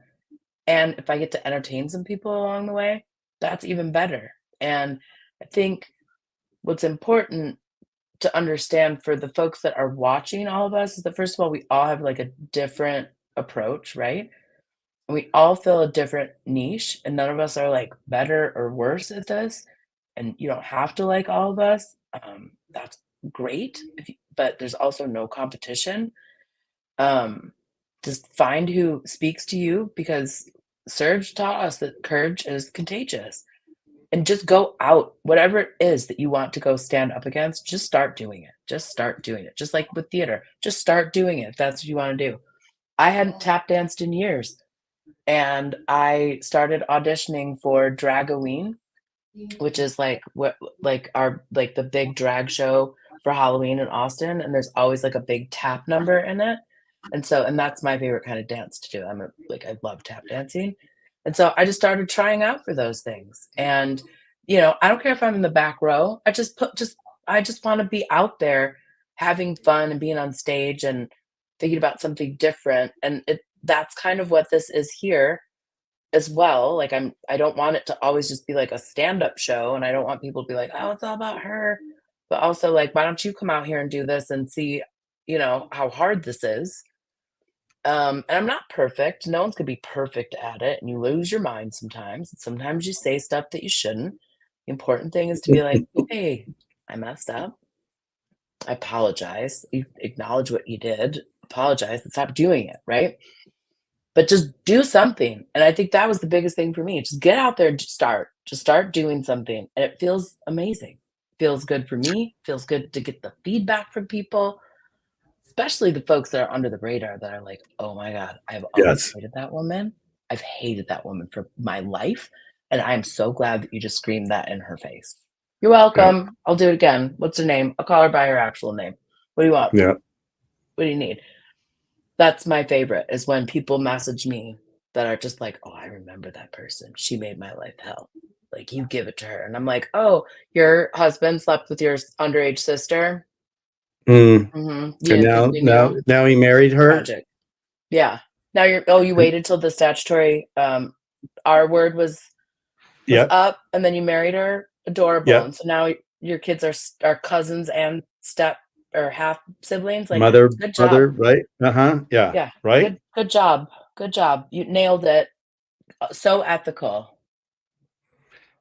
And if I get to entertain some people along the way, that's even better. And I think what's important to understand for the folks that are watching all of us is that, first of all, we all have like a different approach, right? And we all fill a different niche, and none of us are like better or worse at this. And you don't have to like all of us. That's great. But there's also no competition. Um, just find who speaks to you, because Serge taught us that courage is contagious. And just go out, whatever it is that you want to go stand up against, just start doing it. Just start doing it. Just like with theater, just start doing it if that's what you want to do. I hadn't tap danced in years, and I started auditioning for Dragoween, which is like what like our like the big drag show for Halloween in Austin, and there's always like a big tap number in it. And that's my favorite kind of dance to do. I love tap dancing. And so I just started trying out for those things. And I don't care if I'm in the back row. I just want to be out there having fun and being on stage and thinking about something different. And that's kind of what this is here as well. Like, I don't want it to always just be like a stand-up show, and I don't want people to be like, "Oh, it's all about her." But also, like, why don't you come out here and do this and see, how hard this is? And I'm not perfect. No one's gonna be perfect at it, and you lose your mind sometimes. And sometimes you say stuff that you shouldn't. The important thing is to be like, "Hey, I messed up. I apologize." You acknowledge what you did, apologize, and stop doing it, right? But just do something, and I think that was the biggest thing for me. Just get out there and just start. Just start doing something, and it feels amazing. Feels good for me, feels good to get the feedback from people, especially the folks that are under the radar that are like, "Oh my god, I've always Yes. hated that woman. I've hated that woman for my life, and I am so glad that you just screamed that in her face." "You're Yeah. welcome. I'll do it again. What's her name? I'll call her by her actual name. What do you want? Yeah. What do you need?" That's my favorite, is when people message me that are just like, "Oh, I remember that person. She made my life hell. Like, you give it to her." And I'm like, "Oh, your husband slept with your underage sister? Mm. Mhm. You And didn't think now we now knew? now he married her? Tragic." Yeah. Now you waited till the statutory, R word was Yep. up, and then you married her? Adorable. Yep. And so now your kids are cousins and step or half siblings? Like, Mother good job. brother, right? Uh-huh. Yeah. Yeah. Right? Good job. Good job. You nailed it. So ethical.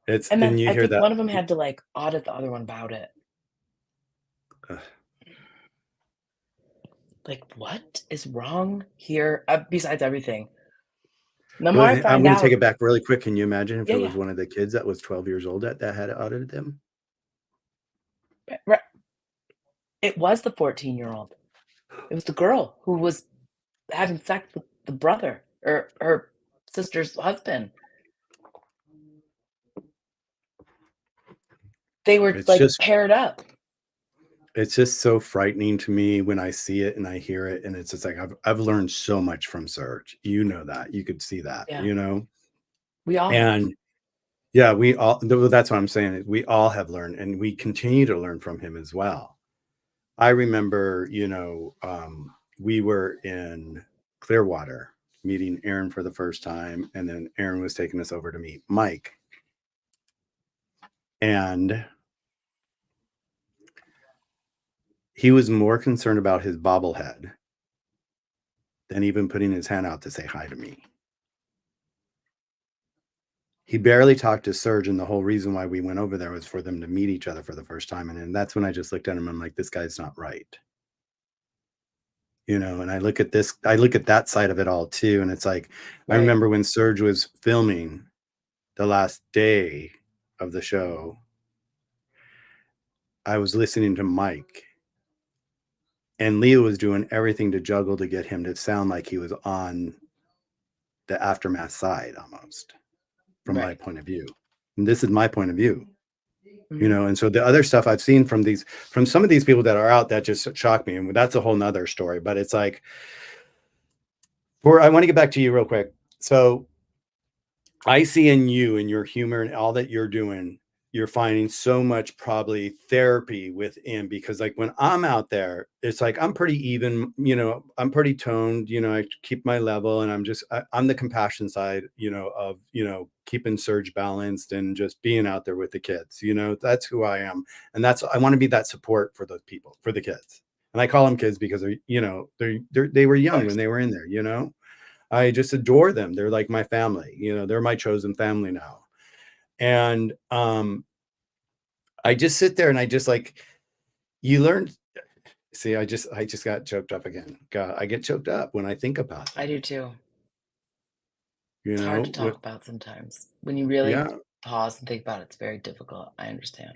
It's And and then you I hear think that. one of them had to, like, audit the other one about it. Ugh. Like, what is wrong here? Besides everything. The more I Well, I'm find gonna take out. it back really quick. Can you imagine if Yeah, it was yeah. one of the kids that was 12 years old that had audited them? Ri It was the 14-year-old. It was the girl who was having sex with the brother or her sister's husband. They were, It's like, just paired up. it's just so frightening to me when I see it and I hear it, and it's just like I've learned so much from Serge. You know that. You could see that, Yeah. you know? We all have. And yeah, we all that's what I'm saying. Is we all have learned and we continue to learn from him as well. I remember, we were in Clearwater meeting Aaron for the first time, and then Aaron was taking us over to meet Mike. And he was more concerned about his bobblehead than even putting his hand out to say hi to me. He barely talked to Serge, and the whole reason why we went over there was for them to meet each other for the first time. And then that's when I just looked at him. I'm like, this guy's not right. And I look at that side of it all too. And it's like, I Right. remember when Serge was filming the last day of the show, I was listening to Mike, and Leo was doing everything to juggle to get him to sound like he was on the aftermath side almost, from my Right. point of view. And this is my point of view. Mhm. And so the other stuff I've seen from some of these people that are out that just shock me. And that's a whole nother story. But it's like, I want to get back to you real quick. So I see in you and your humor and all that you're doing, you're finding so much probably therapy within, because like when I'm out there, it's like I'm pretty even, I'm pretty toned, I keep my level, and I'm the compassion side, of, keeping Surge balanced and just being out there with the kids, that's who I am. And I want to be that support for those people, for the kids. And I call them kids because they were Of young when course. they were in there. I just adore them. They're like my family. They're my chosen family now. And I just sit there and I just like you learn. See, I just got choked up again. God, I get choked up when I think about I do them. too. You It's hard to know talk what? about sometimes. When you really Yeah. pause and think about it, it's very difficult. I understand.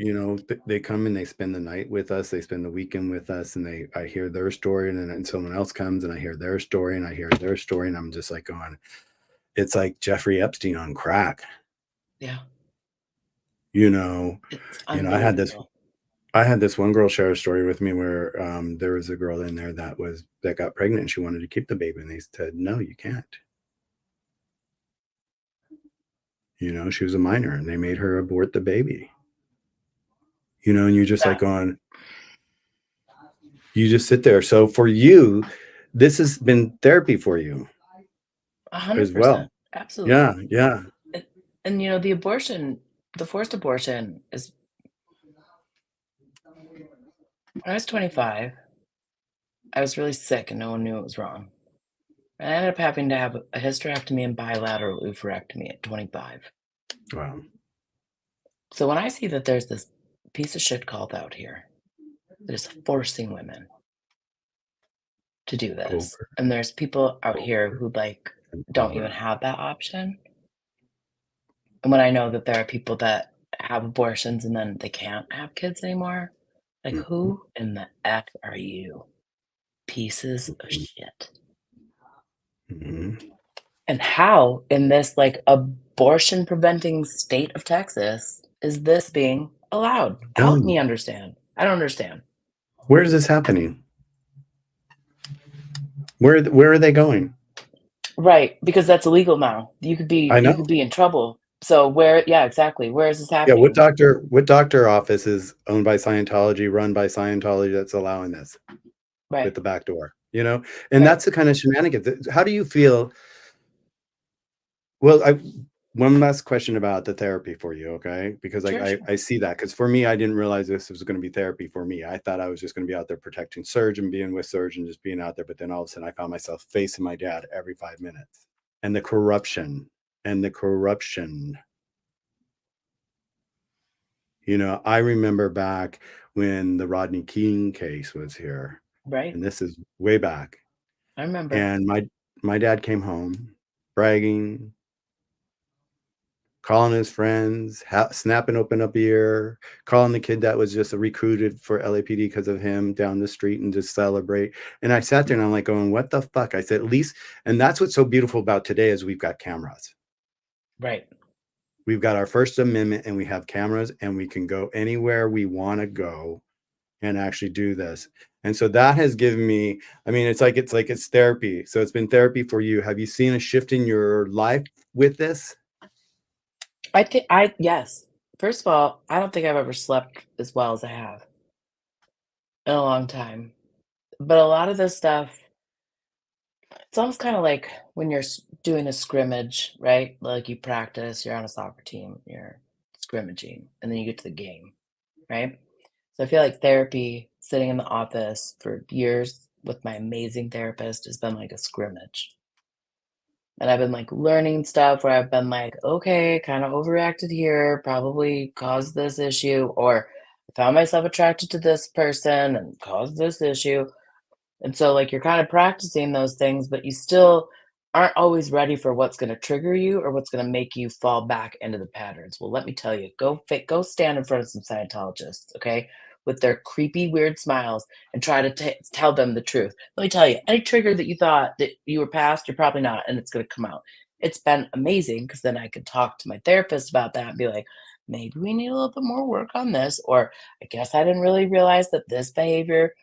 They come and they spend the night with us. They spend the weekend with us, and I hear their story, and then someone else comes and I hear their story, and I hear their story, and I'm just like going, it's like Jeffrey Epstein on crack. Yeah. You know, It's I had this unbelievable. I had this one girl share a story with me where there was a girl in there that got pregnant and she wanted to keep the baby, and they said, "No, you can't." She was a minor, and they made her abort the baby. And you're just like That going, you just sit there. So for you, this has been therapy for you as well. 100%. Absolutely. Yeah, yeah. And the forced abortion is when I was 25, I was really sick and no one knew it was wrong. I ended up having to have a hysterectomy and bilateral oophorectomy at 25. Wow. So when I see that there's this piece of shit called out here that is forcing women to do this, Over, and there's people out here over, who, like, and don't even over. have that option, And when I know that there are people that have abortions and then they can't have kids anymore, like, Mhm, who in the F are you? Pieces of mhm, shit. mhm. And how in this, like, abortion preventing state of Texas is this being allowed? Help me Done. understand. I don't understand. Where is this happening? Where are they going? Right, because that's illegal now. I You could know. be in trouble. So where yeah, exactly. Where is this Yeah, happening? what doctor office is owned by Scientology, run by Scientology that's allowing this with Right, the back door, you know? And right. that's the kind of shenanigans how do you feel well, I one last question about the therapy for you, okay? Because Sure, sure. I see that because for me, I didn't realize this was gonna be therapy for me. I thought I was just gonna be out there protecting Serge and being with Serge and just being out there, but then all of a sudden I found myself facing my dad every 5 minutes. And the corruption. I remember back when the Rodney King case was here, Right. and this is way back, I remember. and my dad came home bragging, calling his friends, snapping open a beer, calling the kid that was just recruited for LAPD because of him down the street and just celebrate. And I sat there and I'm like going, "What the fuck?" I said, "At least," and that's what's so beautiful about today is we've got cameras. Right. We've got our First Amendment and we have cameras and we can go anywhere we want to go and actually do this. And so that has given me, I mean, it's therapy. So it's been therapy for you. Have you seen a shift in your life with this? I think I yes. First of all, I don't think I've ever slept as well as I have in a long time. But a lot of this stuff, it's almost kinda like when you're doing a scrimmage, right? Like you practice, you're on a soccer team, you're scrimmaging, and then you get to the game, right? So I feel like therapy, sitting in the office for years with my amazing therapist has been like a scrimmage. And I've been, like, learning stuff where I've been like, "Okay, kinda overreacted here, probably caused this issue," or "I found myself attracted to this person and caused this issue." And so, like, you're kinda practicing those things, but you still aren't always ready for what's gonna trigger you or what's gonna make you fall back into the patterns. Well, let me tell you, go stand in front of some Scientologists, okay, with their creepy, weird smiles and try to tell them the truth. Let me tell you, any trigger that you thought that you were past, you're probably not, and it's gonna come out. It's been amazing because then I could talk to my therapist about that and be like, "Maybe we need a little bit more work on this," or, "I guess I didn't really realize that this behavior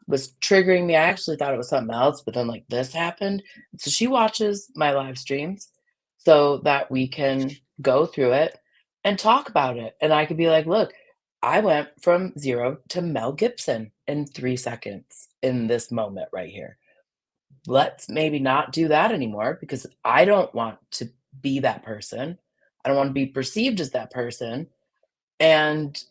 was triggering me. I actually thought it was something else, but then like this happened." So she watches my live streams so that we can go through it and talk about it. And I could be like, look, I went from 0 to Mel Gibson in 3 seconds in this moment right here. Let's maybe not do that anymore because I don't want to be that person. I don't want to be perceived as that person, and,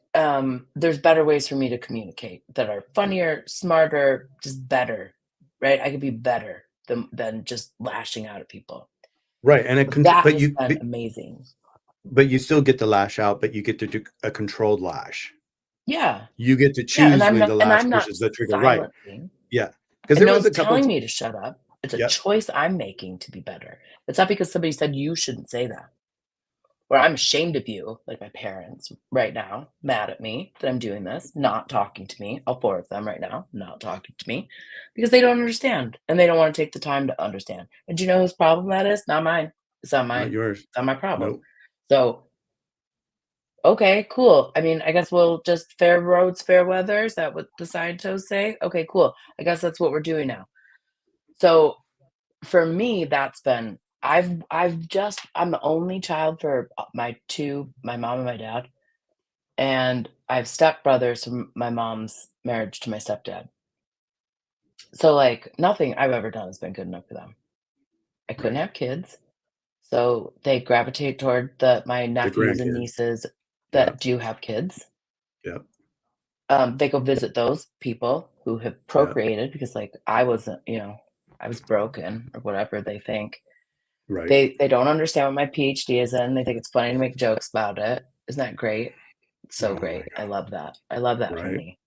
there's better ways for me to communicate that are funnier, smarter, just better, right? I could be better than just lashing out at people. Right. And So that has been amazing. but you still get to lash out, but you get to do a controlled lash. Yeah. You get to Yeah, choose when to and lash I'm not versus the trigger. Right. silencing, Yeah. Because and there no was one's a couple. telling me to shut up. It's a Yeah. choice I'm making to be better. It's not because somebody said you shouldn't say that. Or I'm ashamed of you, like my parents right now, mad at me that I'm doing this, not talking to me. All 4 of them right now, not talking to me because they don't understand and they don't want to take the time to understand. And do you know whose problem that is? Not mine. It's not Not mine. yours. It's not my problem. Nope. So, okay, cool. I mean, I guess we'll just fair roads, fair weather. Is that what the scientists say? Okay, cool. I guess that's what we're doing now. So for me, that's been I'm the only child for my mom and my dad. And I have stepbrothers from my mom's marriage to my stepdad. So, like, nothing I've ever done has been good enough for them. I couldn't Right. have kids, so they gravitate toward my The nephews and grandkids. nieces Yeah. that do have kids. Yeah. They go visit those people who have Yeah. procreated because, like, I wasn't, I was broken or whatever they think. Right. They don't understand what my PhD is in. They think it's funny to make jokes about it. Isn't that great? So Oh my great. I God. love that. I love that for Right. me.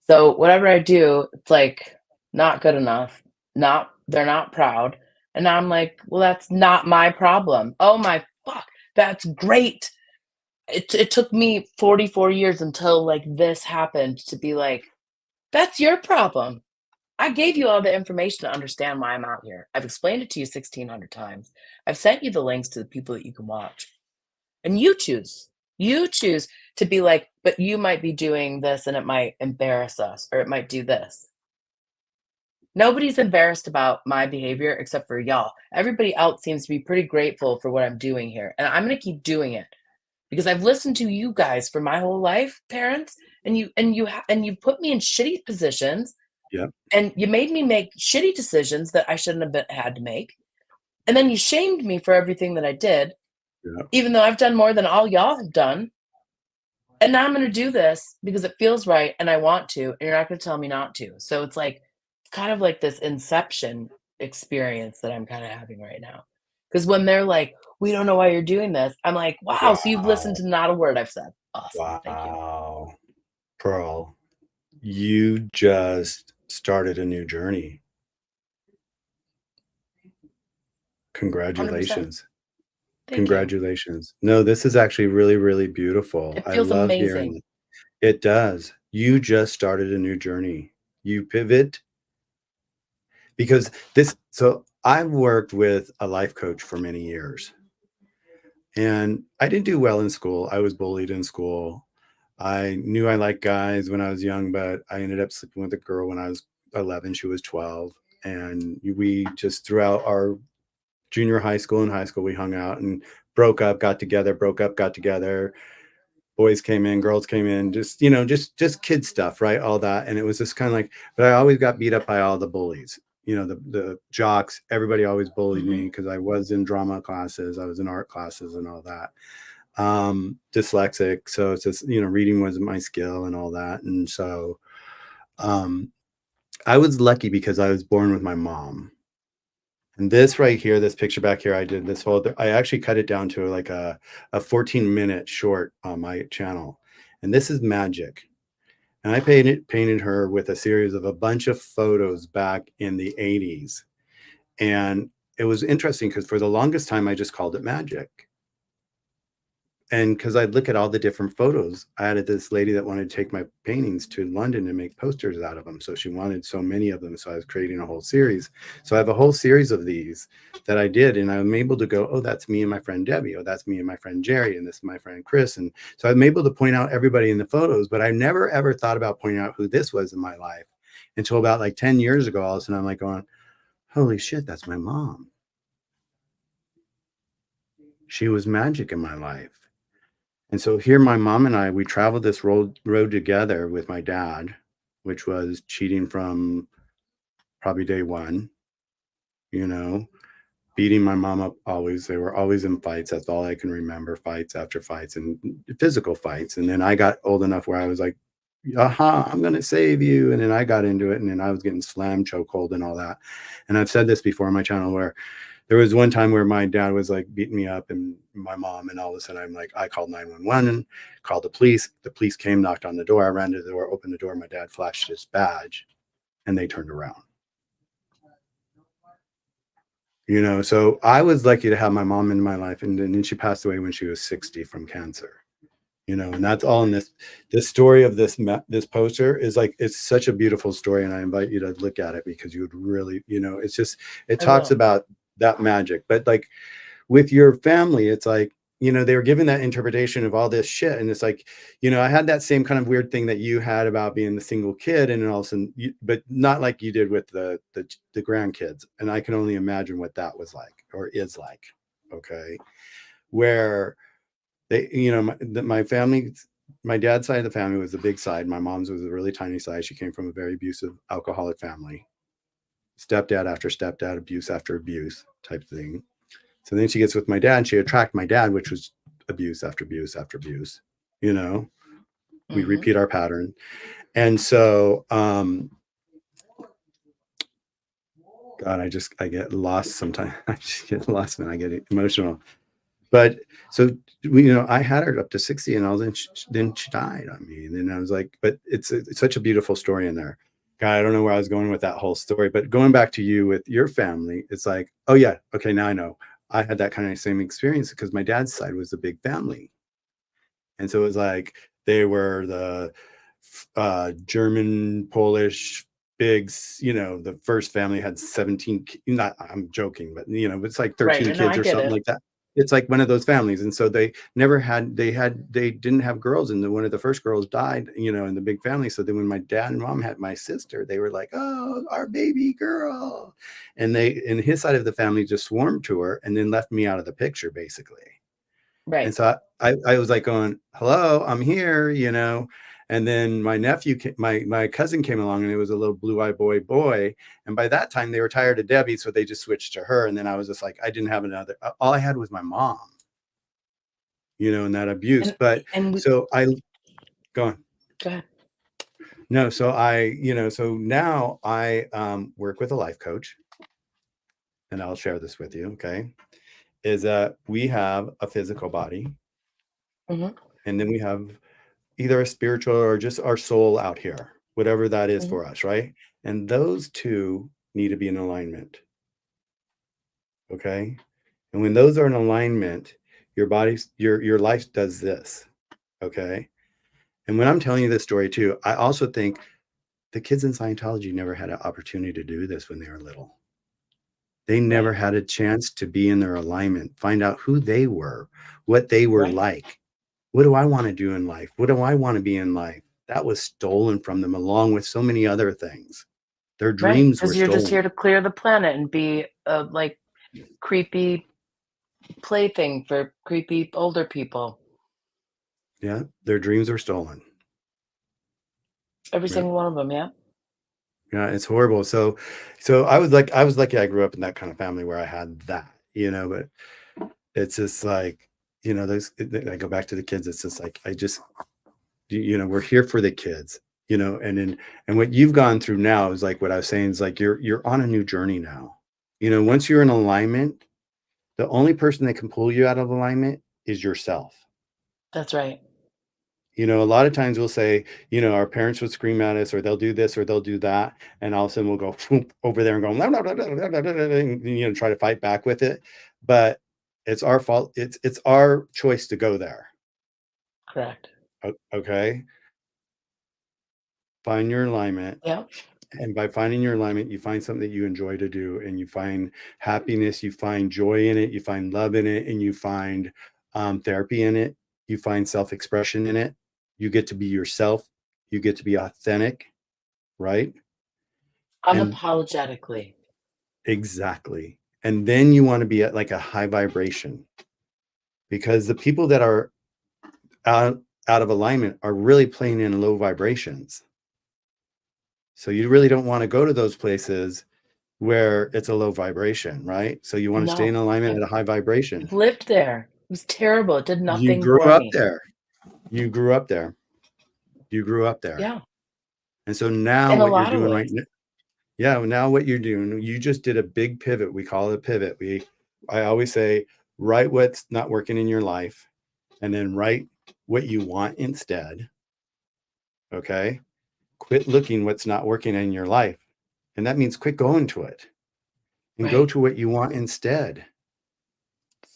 So whatever I do, it's like not good enough. Not they're not proud. And I'm like, well, that's not my problem. Oh my fuck. That's great. It took me 44 years until, like, this happened to be like, "That's your problem. I gave you all the information to understand why I'm out here. I've explained it to you 1,600 times. I've sent you the links to the people that you can watch, and you choose. You choose to be like, 'But you might be doing this, and it might embarrass us, or it might do this.'" Nobody's embarrassed about my behavior except for y'all. Everybody else seems to be pretty grateful for what I'm doing here, and I'm gonna keep doing it because I've listened to you guys for my whole life, parents, and you put me in shitty positions, Yep, and you made me make shitty decisions that I shouldn't have had to make, and then you shamed me for everything that I did, yep. even though I've done more than all y'all have done. And now I'm gonna do this because it feels right and I want to, and you're not gonna tell me not to. So it's like kind of like this inception experience that I'm kinda having right now. Because when they're like, "We don't know why you're doing this," I'm like, "Wow, so you've listened Wow, to not a word I've said. Awesome, thank you." wow. Pearl, you just started a new journey. 100%. Congratulations. Thank you. Congratulations. No, this is actually really, really beautiful. It I feels love hearing amazing. it. It does. You just started a new journey. You pivot because so I've worked with a life coach for many years, and I didn't do well in school. I was bullied in school. I knew I liked guys when I was young, but I ended up sleeping with a girl when I was 11. She was 12. And we just throughout our junior high school and high school, we hung out and broke up, got together, broke up, got together. Boys came in, girls came in, just, just kid stuff, right? All that. And it was just kind of like, but I always got beat up by all the bullies, the jocks. Everybody always bullied me Mhm. because I was in drama classes, I was in art classes and all that. Dyslexic. So it's just, reading wasn't my skill and all that. And so um, I was lucky because I was born with my mom. And this right here, this picture back here, I did this I actually cut it down to like a 14-minute short on my channel. And this is magic. And I painted her with a series of a bunch of photos back in the 80s. And it was interesting because for the longest time, I just called it magic. And because I'd look at all the different photos, I had this lady that wanted to take my paintings to London and make posters out of them. So she wanted so many of them. So I was creating a whole series. So I have a whole series of these that I did. And I'm able to go, oh, that's me and my friend Debbie. Oh, that's me and my friend Jerry. And this is my friend Chris. And so I'm able to point out everybody in the photos, but I never ever thought about pointing out who this was in my life until about like 10 years ago. All of a sudden I'm like going, holy shit, that's my mom. She was magic in my life. And so here, my mom and I, we traveled this road together with my dad, which was cheating from probably day one, you know, beating my mom up always. They were always in fights. That's all I can remember, fights after fights and physical fights. And then I got old enough where I was like, aha, I'm going to save you. And then I got into it and then I was getting slammed, chokehold and all that. And I've said this before on my channel where there was one time where my dad was like beating me up and my mom, and all of a sudden I called 911 and called the police. The police came, knocked on the door. I ran to the door, opened the door. My dad flashed his badge and they turned around. So I was lucky to have my mom in my life. And then she passed away when she was 60 from cancer. And that's all in this story of this poster is like, it's such a beautiful story. And I invite you to look at it because you would really, it's just, it I talks will. about that magic. But like, with your family, it's like, they were given that interpretation of all this shit. And it's like, I had that same kind of weird thing that you had about being the single kid. And then all of a sudden, but not like you did with the grandkids. And I can only imagine what that was like or is like. Okay. Where they, my family, my dad's side of the family was the big side. My mom's was a really tiny side. She came from a very abusive alcoholic family, stepdad after stepdad, abuse after abuse type thing. So then she gets with my dad and she attracted my dad, which was abuse after abuse after abuse. You know, we Mhm. repeat our pattern. And so, God, I get lost sometimes. I just get lost when I get emotional. But so, I had her up to 60 and all, then she died on me. And then I was like, but it's such a beautiful story in there. God, I don't know where I was going with that whole story, but going back to you with your family, it's like, oh yeah, okay, now I know. I had that kind of same experience because my dad's side was a big family. And so it was like they were the German, Polish, bigs, the first family had 17, not, I'm joking, but it's like Right, 13 no, kids I or get something it. like that. It's like one of those families. And so they never had, they didn't have girls. And then one of the first girls died, in the big family. So then when my dad and mom had my sister, they were like, oh, our baby girl. And his side of the family just swarmed to her and then left me out of the picture, basically. And Right. so I was like going, hello, I'm here, And then my nephew, my cousin came along and it was a little blue-eyed boy. And by that time they were tired of Debbie. So they just switched to her. And then I was just like, I didn't have another, all I had was my mom, and that abuse. And But and we so go on. go ahead. No, so so now I work with a life coach and I'll share this with you. Okay. Is that we have a physical body Mhm, and then we have either a spiritual or just our soul out here, whatever that is mhm. for us, right? And those two need to be in alignment. Okay. And when those are in alignment, your life does this. Okay. And when I'm telling you this story too, I also think the kids in Scientology never had an opportunity to do this when they were little. They never Right, had a chance to be in their alignment, find out who they were, what they were right, like. What do I want to do in life? What do I want to be in life? That was stolen from them along with so many other things. Their right. dreams were Because 'cause you're just stolen. here to clear the planet and be a, like, creepy plaything for creepy older people. Yeah, their dreams were stolen. Every Yeah. single one of them. Yeah. Yeah, it's horrible. So I was lucky I grew up in that kind of family where I had that, but it's just like, I go back to the kids. It's just like we're here for the kids, and what you've gone through now is like what I was saying is like you're on a new journey now. Once you're in alignment, the only person that can pull you out of alignment is yourself. That's right. A lot of times we'll say, our parents would scream at us or they'll do this or they'll do that. And all of a sudden we'll go "Phoom," over there and go, "Blah, blah, blah, blah, blah, blah, blah," and, try to fight back with it. But it's our fault. It's our choice to go there. Correct. Okay. Find your alignment. Yeah. And by finding your alignment, you find something that you enjoy to do and you find happiness, you find joy in it, you find love in it, and you find therapy in it, you find self-expression in it. You get to be yourself, you get to be authentic, right? And Unapologetically. exactly. And then you want to be at like a high vibration because the people that are out, out of alignment are really playing in low vibrations. So you really don't want to go to those places where it's a low vibration, right? So you want to stay in No. alignment I've at a high vibration. I've lived there. It was terrible. It did You nothing grew for up me. there. You grew up there. You grew up there. Yeah. And so now In a what you're lot of doing right ways. now, yeah, now what you're doing, you just did a big pivot. We call it a pivot. I always say, write what's not working in your life and then write what you want instead. Okay. Quit looking what's not working in your life. And that means quit going to it and go Right. to what you want instead,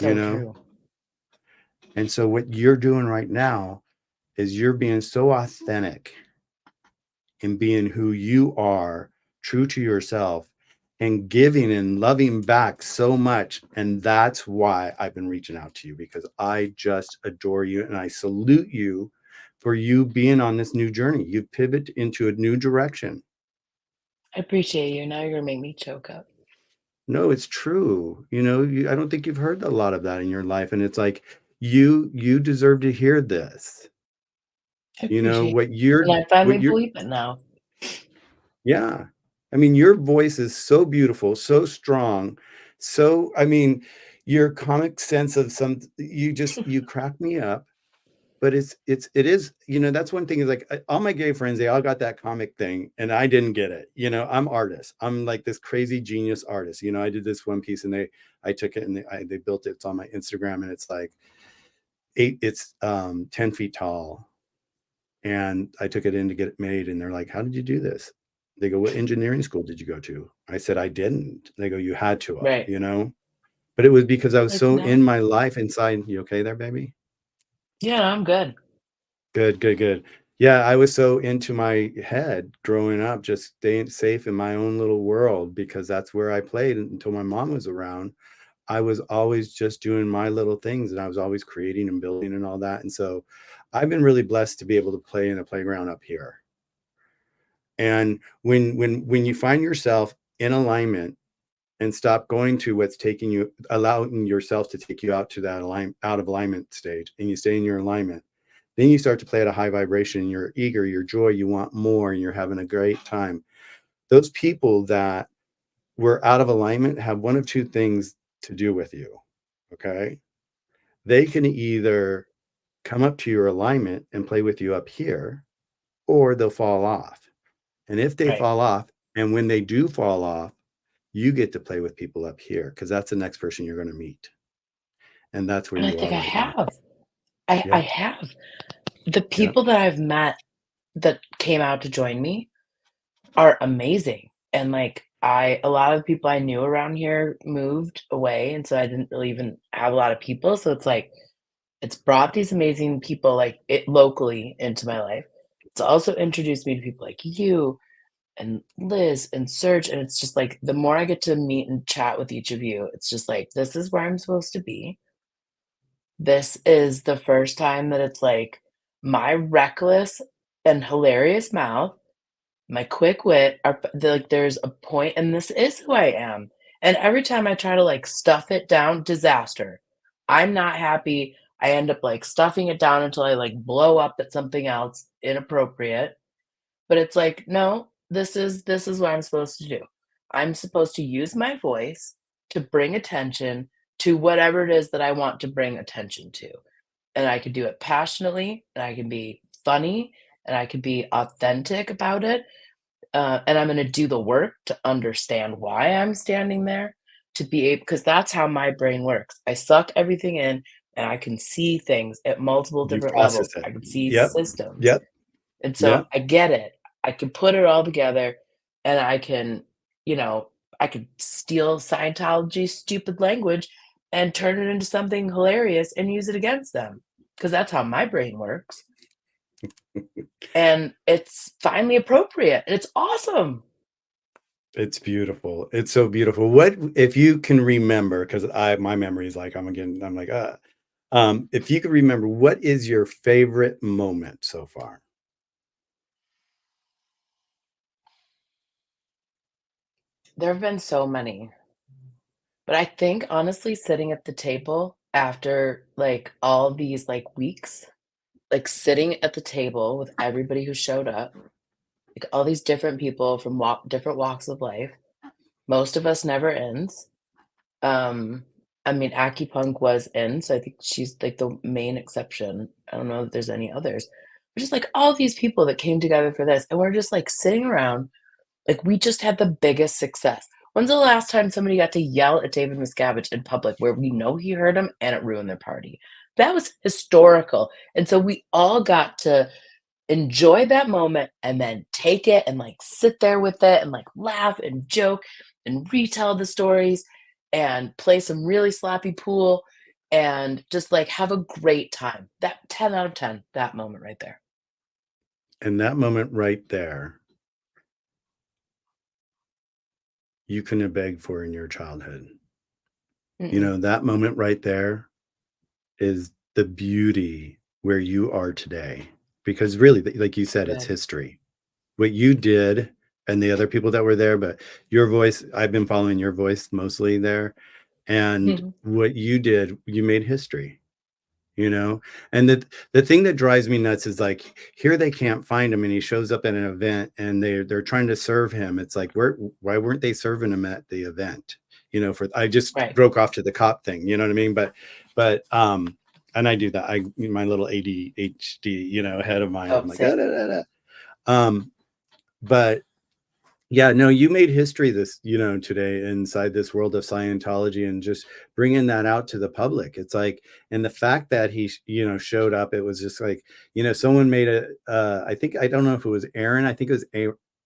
you So know? true. And so what you're doing right now is you're being so authentic in being who you are, true to yourself, and giving and loving back so much. And that's why I've been reaching out to you because I just adore you and I salute you for you being on this new journey. You've pivoted into a new direction. I appreciate you. Now you're gonna make me choke up. No, it's true. I don't think you've heard a lot of that in your life. And it's like, you deserve to hear this. I appreciate What it. And I finally what you're believe it now. Yeah. I mean, your voice is so beautiful, so strong. I mean, your comic sense of you crack me up, but it is, that's one thing is like all my gay friends, they all got that comic thing and I didn't get it. I'm artist. I'm like this crazy genius artist. I did this one piece and I took it and they built it. It's on my Instagram and it's like it's 10 feet tall and I took it in to get it made. And they're like, how did you do this? They go, what engineering school did you go to? I said, I didn't. They go, you had to have, Right. but it was because I was Like, so in no. my life inside. You okay there, baby? Yeah, I'm good. Good, good, good. Yeah, I was so into my head growing up, just staying safe in my own little world because that's where I played until my mom was around. I was always just doing my little things and I was always creating and building and all that. And so I've been really blessed to be able to play in a playground up here. And when you find yourself in alignment and stop going to what's taking you, allowing yourself to take you out to that out of alignment stage, and you stay in your alignment, then you start to play at a high vibration. You're eager, you're joy, you want more, and you're having a great time. Those people that were out of alignment have one of two things to do with you. Okay. They can either come up to your alignment and play with you up here, or they'll fall off. And if they Right. fall off, and when they do fall off, you get to play with people up here because that's the next person you're going to meet. And that's where And I you think are I right now. have. I Yep. have. The Yep. people that I've met that came out to join me are amazing. And, like, I a lot of the people I knew around here moved away, and so I didn't really even have a lot of people, so it's like, it's brought these amazing people, like, it locally into my life. It's also introduced me to people like you and Liz and Serge, and it's just like, the more I get to meet and chat with each of you, it's just like, this is where I'm supposed to be. This is the first time that it's like, my reckless and hilarious mouth, my quick wit are like, there's a point and this is who I am, and every time I try to, like, stuff it down, disaster. I'm not happy, I end up, like, stuffing it down until I, like, blow up at something else inappropriate, but it's like, "No, this is what I'm supposed to do. I'm supposed to use my voice to bring attention to whatever it is that I want to bring attention to." And I could do it passionately, and I can be funny, and I can be authentic about it, and I'm gonna do the work to understand why I'm standing there, to be able, because that's how my brain works. I suck everything in, and I can see things at multiple You different process levels. it. I can see Yep. systems, Yep. and so Yep. I get it. I can put it all together, and I can, you know, I could steal Scientology's stupid language and turn it into something hilarious and use it against them, because that's how my brain works, and it's finally appropriate, and it's awesome. It's beautiful. It's so beautiful. What if you can remember, because I my memory is like I'm like, if you could remember, what is your favorite moment so far? There have been so many, but I think honestly sitting at the table after, like, all these, like, weeks, like, sitting at the table with everybody who showed up, like, all these different people from different walks of life. Most of us never ends. Um, I mean, Punk was in, so I think she's, like, the main exception. I don't know if there's any others. But just, like, all these people that came together for this, and we're just, like, sitting around, like, we just had the biggest success. When's the last time somebody got to yell at David Miscavige in public where we know he heard him and it ruined their party? That was historical, and so we all got to enjoy that moment and then take it and, like, sit there with it and, like, laugh and joke and retell the stories and play some really sloppy pool and just, like, have a great time. That 10 out of 10, that moment right there. And that moment right there, you couldn't have begged for in your childhood. You Mm-mm. know, that moment right there is the beauty where you are today. Because really, like you said, it's Good. history. What you did and the other people that were there, but your voice, I've been following your voice mostly there. And Mhm. what you did, you made history. You know, and the thing that drives me nuts is like here they can't find him and he shows up at an event and they're trying to serve him. It's like why weren't they serving him at the event? You know, for I just Right. broke off to the cop thing, you know what I mean? But and I do that. I my little ADHD, you know, head of mine. Oh, I'm like, same. um, but yeah, no, you made history this, you know, today inside this world of Scientology and just bringing that out to the public. It's like, and the fact that he, you know, showed up, it was just like, you know, someone made a, I think, I don't know if it was Aaron, I think it was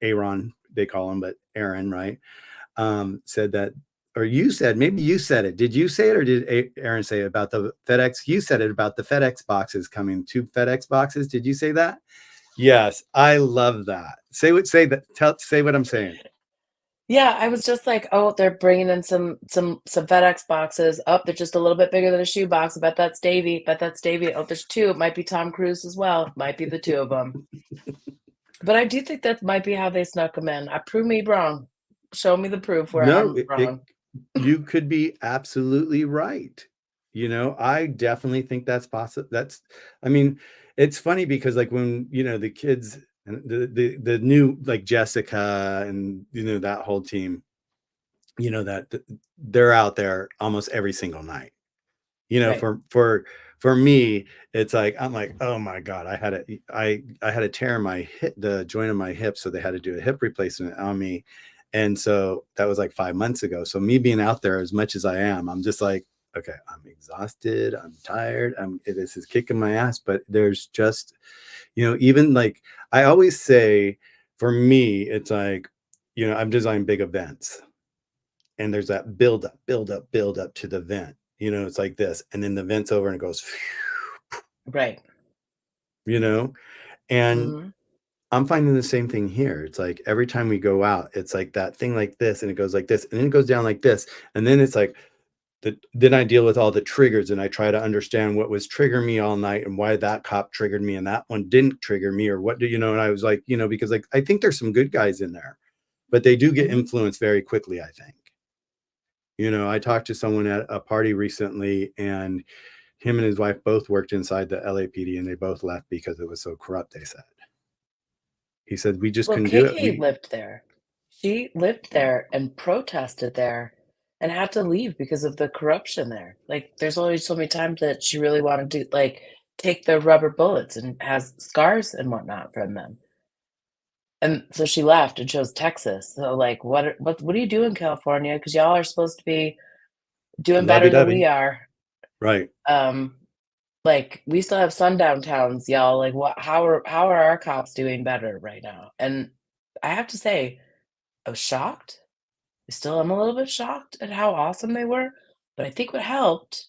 Aaron, they call him, but Aaron, right? Said that or you said, maybe you said it. Did you say it or did Aaron say it about the FedEx? You said it about the FedEx boxes coming, 2 FedEx boxes. Did you say that? Yes, I love that. Say that. Say what I'm saying. Yeah, I was just like, "Oh, they're bringing in some FedEx boxes. Oh, they're just a little bit bigger than a shoe box. I bet that's Davy. Bet that's Davy. Oh, there's 2. It might be Tom Cruise as well. Might be the 2 of them." But I do think that might be how they snuck them in. Prove me wrong. Show me the proof where No, I'm wrong. you could be absolutely right. I definitely think that's possible. I mean, it's funny because like when, the kids and the new like Jessica and that whole team, they're out there almost every single night. Right. For me, it's like I'm like, oh my God, I had a tear in my hip, the joint of my hip, so they had to do a hip replacement on me. And so that was like 5 months ago. So me being out there as much as I am, I'm just like, okay, I'm exhausted, I'm tired, this is kicking my ass. But there's just, even like I always say, for me, it's like, I'm designing big events and there's that build up to the vent. It's like this, and then the vent's over and it goes, Right. you know, and Mhm. I'm finding the same thing here. It's like every time we go out, it's like that thing like this, and it goes like this, and then it goes down like this, and then it's like then I deal with all the triggers and I try to understand what was triggering me all night and why that cop triggered me and that one didn't trigger me or what do and I was like, because like I think there's some good guys in there, but they do get Mhm. influenced very quickly, I think. I talked to someone at a party recently, and him and his wife both worked inside the LAPD, and they both left because it was so corrupt, they said. He said, "We just Well, couldn't do it." KK lived there. She lived there and protested there and had to leave because of the corruption there. Like, there's only so many times that she really wanted to, like, take the rubber bullets and has scars and whatnot from them. And so she left and chose Texas. So, like, what do you do in California? Because 'Cause y'all are supposed to be doing better than we Lovey-dovey. are. Right. Um, like, we still have sundown towns, y'all. Like, how are our cops doing better right now? And I have to say, I was shocked. I still am a little bit shocked at how awesome they were, but I think what helped,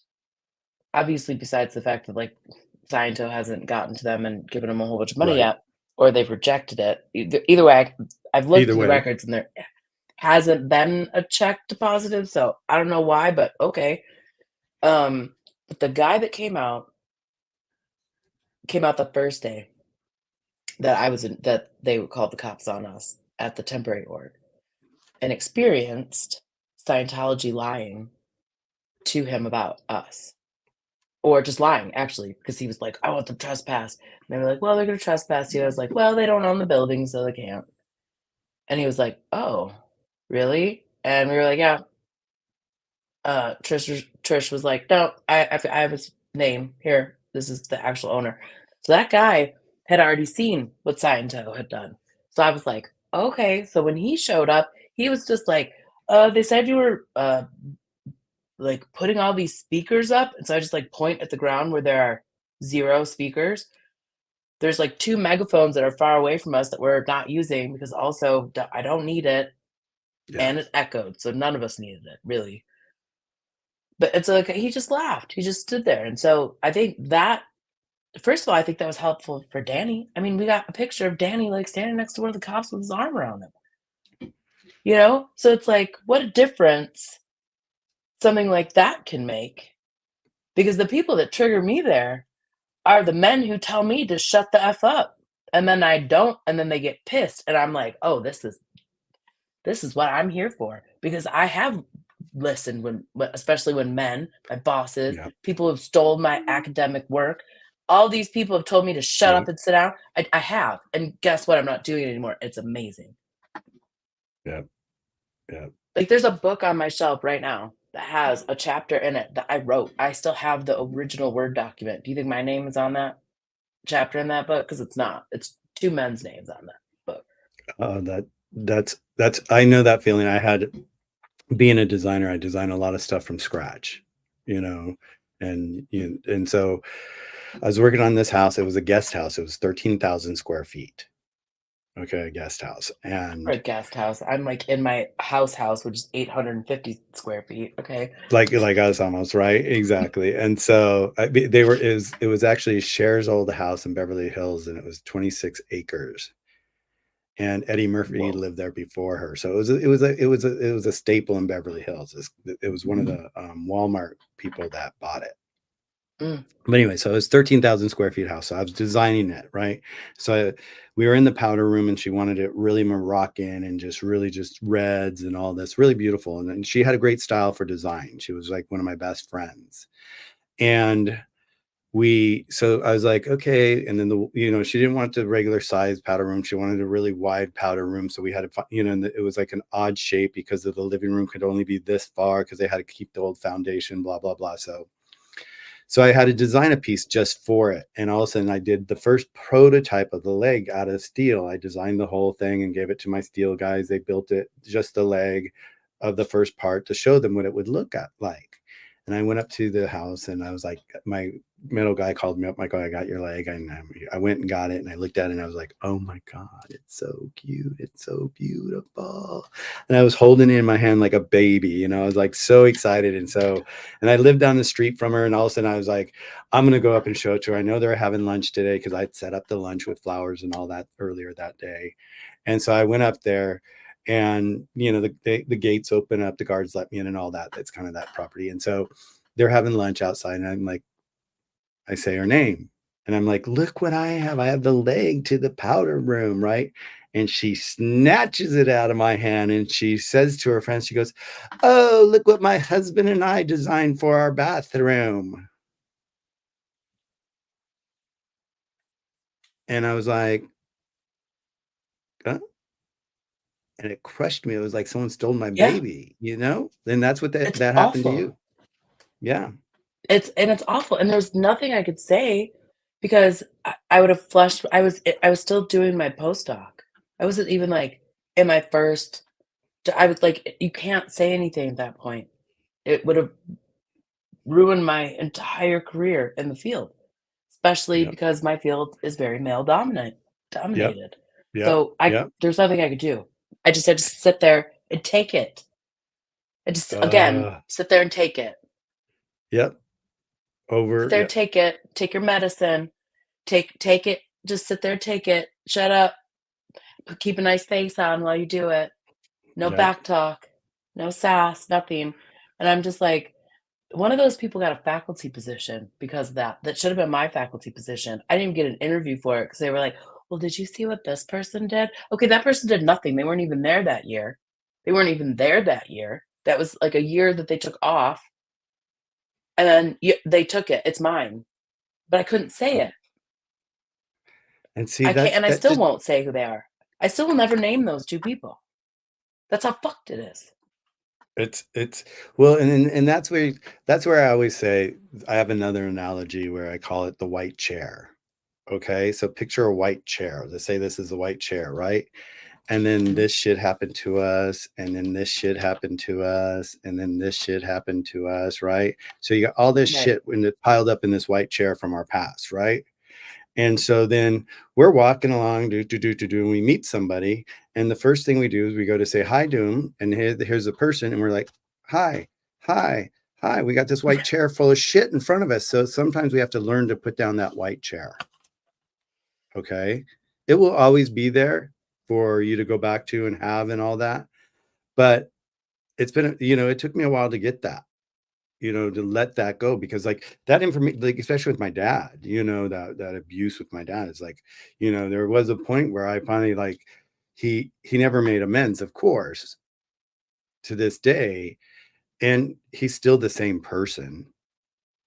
obviously, besides the fact that, like, Sciento hasn't gotten to them and given them a whole bunch of money Right. yet, or they've rejected it. Either way, I've looked Either through the way. records and there hasn't been a check deposited, so I don't know why, but okay. But the guy that came out the first day that I was in that they called the cops on us at the temporary ward and experienced Scientology lying to him about us. Or just lying, actually, because he was like, "I want them trespass." And they were like, "Well, they're gonna trespass you." I was like, "Well, they don't own the building, so they can't." And he was like, "Oh, really?" And we were like, "Yeah." Trish was like, "No, I have his name here. This is the actual owner." So that guy had already seen what Sciento had done. So I was like, "Okay." So when he showed up, he was just like, they said you were, like, putting all these speakers up." And so I just, like, point at the ground where there are 0 speakers. There's, like, 2 megaphones that are far away from us that we're not using because also I don't need it, Yeah. and it echoed, so none of us needed it, really. But it's like he just laughed. He just stood there, and so I think that first of all, I think that was helpful for Danny. I mean, we got a picture of Danny, like, standing next to one of the cops with his arm around him, you know? So it's like, what a difference something like that can make, because the people that trigger me there are the men who tell me to shut the F up, and then I don't, and then they get pissed, and I'm like, "Oh, this is what I'm here for," because I have listened especially when men, my bosses, Yeah. people who've stole my academic work, all these people have told me to shut Yeah. up and sit down. I have, and guess what? I'm not doing it anymore. It's amazing. Yeah. Yeah. Like, there's a book on my shelf right now that has a chapter in it that I wrote. I still have the original Word document. Do you think my name is on that chapter in that book? Because it's not. It's 2 men's names on that book. That's I know that feeling. I had being a designer, I design a lot of stuff from scratch, you know, and so I was working on this house. It was a guest house. It was 13,000 square feet. Okay, guest house, or a and guest house. I'm, like, in my house, which is 850 square feet, okay? like us almost, right? Exactly, and so, they were it was actually Cher's old house in Beverly Hills, and it was 26 acres, and Eddie Murphy Whoa. lived there before her, so it was a staple in Beverly Hills. It was one of the, Walmart people that bought it. Mm, But anyway, so it was 13,000 square feet house. So I was designing it, right? So we were in the powder room and she wanted it really Moroccan and just really just reds and all this, really beautiful. And then she had a great style for design. She was like one of my best friends. And so I was like, okay. And then she didn't want the regular size powder room. She wanted a really wide powder room. So we had and it was like an odd shape because of the living room could only be this far because they had to keep the old foundation, blah, blah, blah. So I had to design a piece just for it. And all of a sudden I did the first prototype of the leg out of steel. I designed the whole thing and gave it to my steel guys. They built it, just the leg of the first part to show them what it would look like. And I went up to the house and I was like, my middle guy called me up, Michael, I got your leg. And I went and got it and I looked at it and I was like, oh my God, it's so cute. It's so beautiful. And I was holding it in my hand like a baby, I was like so excited. And I lived down the street from her. And all of a sudden I was like, I'm going to go up and show it to her. I know they're having lunch today because I'd set up the lunch with flowers and all that earlier that day. And so I went up there and, the gates open up, the guards let me in and all that. That's kind of that property. And so they're having lunch outside. And I'm like, I say her name and I'm like, look what I have. I have the leg to the powder room. Right. And she snatches it out of my hand and she says to her friends, she goes, oh, look what my husband and I designed for our bathroom. And I was like, huh? And it crushed me. It was like someone stole my yeah, baby. And that's what that, it's that happened to awful. you. Yeah. It's awful, and there's nothing I could say because I would have flushed I was still doing my postdoc. I wasn't even, like, in my first I was like, you can't say anything at that point. It would have ruined my entire career in the field, especially Yep. because my field is very male Yep. dominated. Yep. So, Yep. there's nothing I could do. I just had to sit there and take it. I just again, Uh, sit there and take it. yep. Sit Over. there, Yep. take it, take your medicine, take it, just sit there, take it, shut up, keep a nice face on while you do it. No Yep. back talk, no sass, nothing. And I'm just like, one of those people got a faculty position because of that. That should have been my faculty position. I didn't even get an interview for it because they were like, well, did you see what this person did? Okay, that person did nothing. They weren't even there that year. They weren't even there that year. That was like a year that they took off. And then they took it. It's mine. But I couldn't say it. And see, I can't, that's and I that still just won't say who they are. I still will never name those 2 people. That's how fucked it is. it's well, and that's where I always say I have another analogy where I call it the white chair. Okay, so picture a white chair. Let's say this is a white chair, right? And then Mhm. this shit happened to us, and then this shit happened to us, and then this shit happened to us, right? So you got all this Right. shit when it piled up in this white chair from our past, right? And so then we're walking along, and we meet somebody, and the first thing we do is we go to say hi to him, and here's the person, and we're like, hi, hi, hi. We got this white chair full of shit in front of us. So sometimes we have to learn to put down that white chair. Okay. It will always be there for you to go back to and have and all that. But it took me a while to get that, to let that go because like that information, like especially with my dad, that abuse with my dad is like, there was a point where I finally like he never made amends, of course, to this day, and he's still the same person.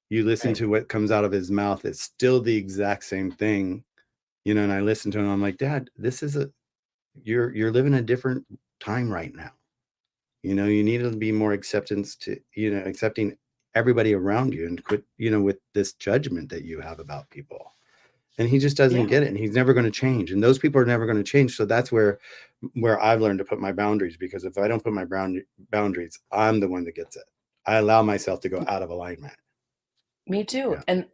You listen Right. to what comes out of his mouth, it's still the exact same thing, and I listen to him, I'm like, Dad, this is a you're living a different time right now. You need to be more acceptance to, accepting everybody around you and quit, with this judgment that you have about people. And he just doesn't Yeah. get it. And he's never going to change. And those people are never going to change. So that's where I've learned to put my boundaries, because if I don't put my boundaries, I'm the one that gets it. I allow myself to go M out of alignment. Me too. Yeah. And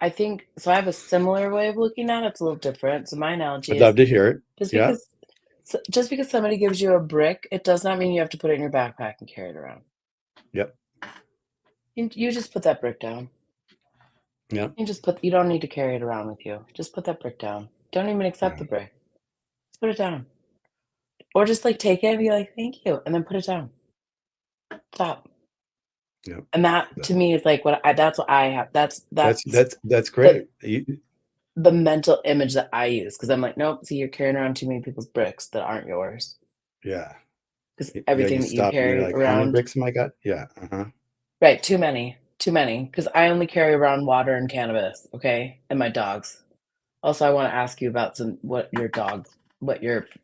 I think so. I have a similar way of looking at it. It's a little different. So my analogy I'd is love to hear it. just Yeah. because just because somebody gives you a brick, it does not mean you have to put it in your backpack and carry it around. Yep. You just put that brick down. Yep. You don't need to carry it around with you. Just put that brick down. Don't even accept Yeah. the brick. Just put it down. Or just like take it and be like, thank you, and then put it down. Stop. Yep. And that That- to me is like that's what I have. That's The great. the mental image that I use because I'm like, nope, see, you're carrying around too many people's bricks that aren't yours. Yeah. Because Yeah. everything You that you stop and you're carry like, how many around, bricks am I got? Yeah. Uh-huh. right? Too many, too many. Because I only carry around water and cannabis, okay, and my dogs. Also, I want to ask you about what your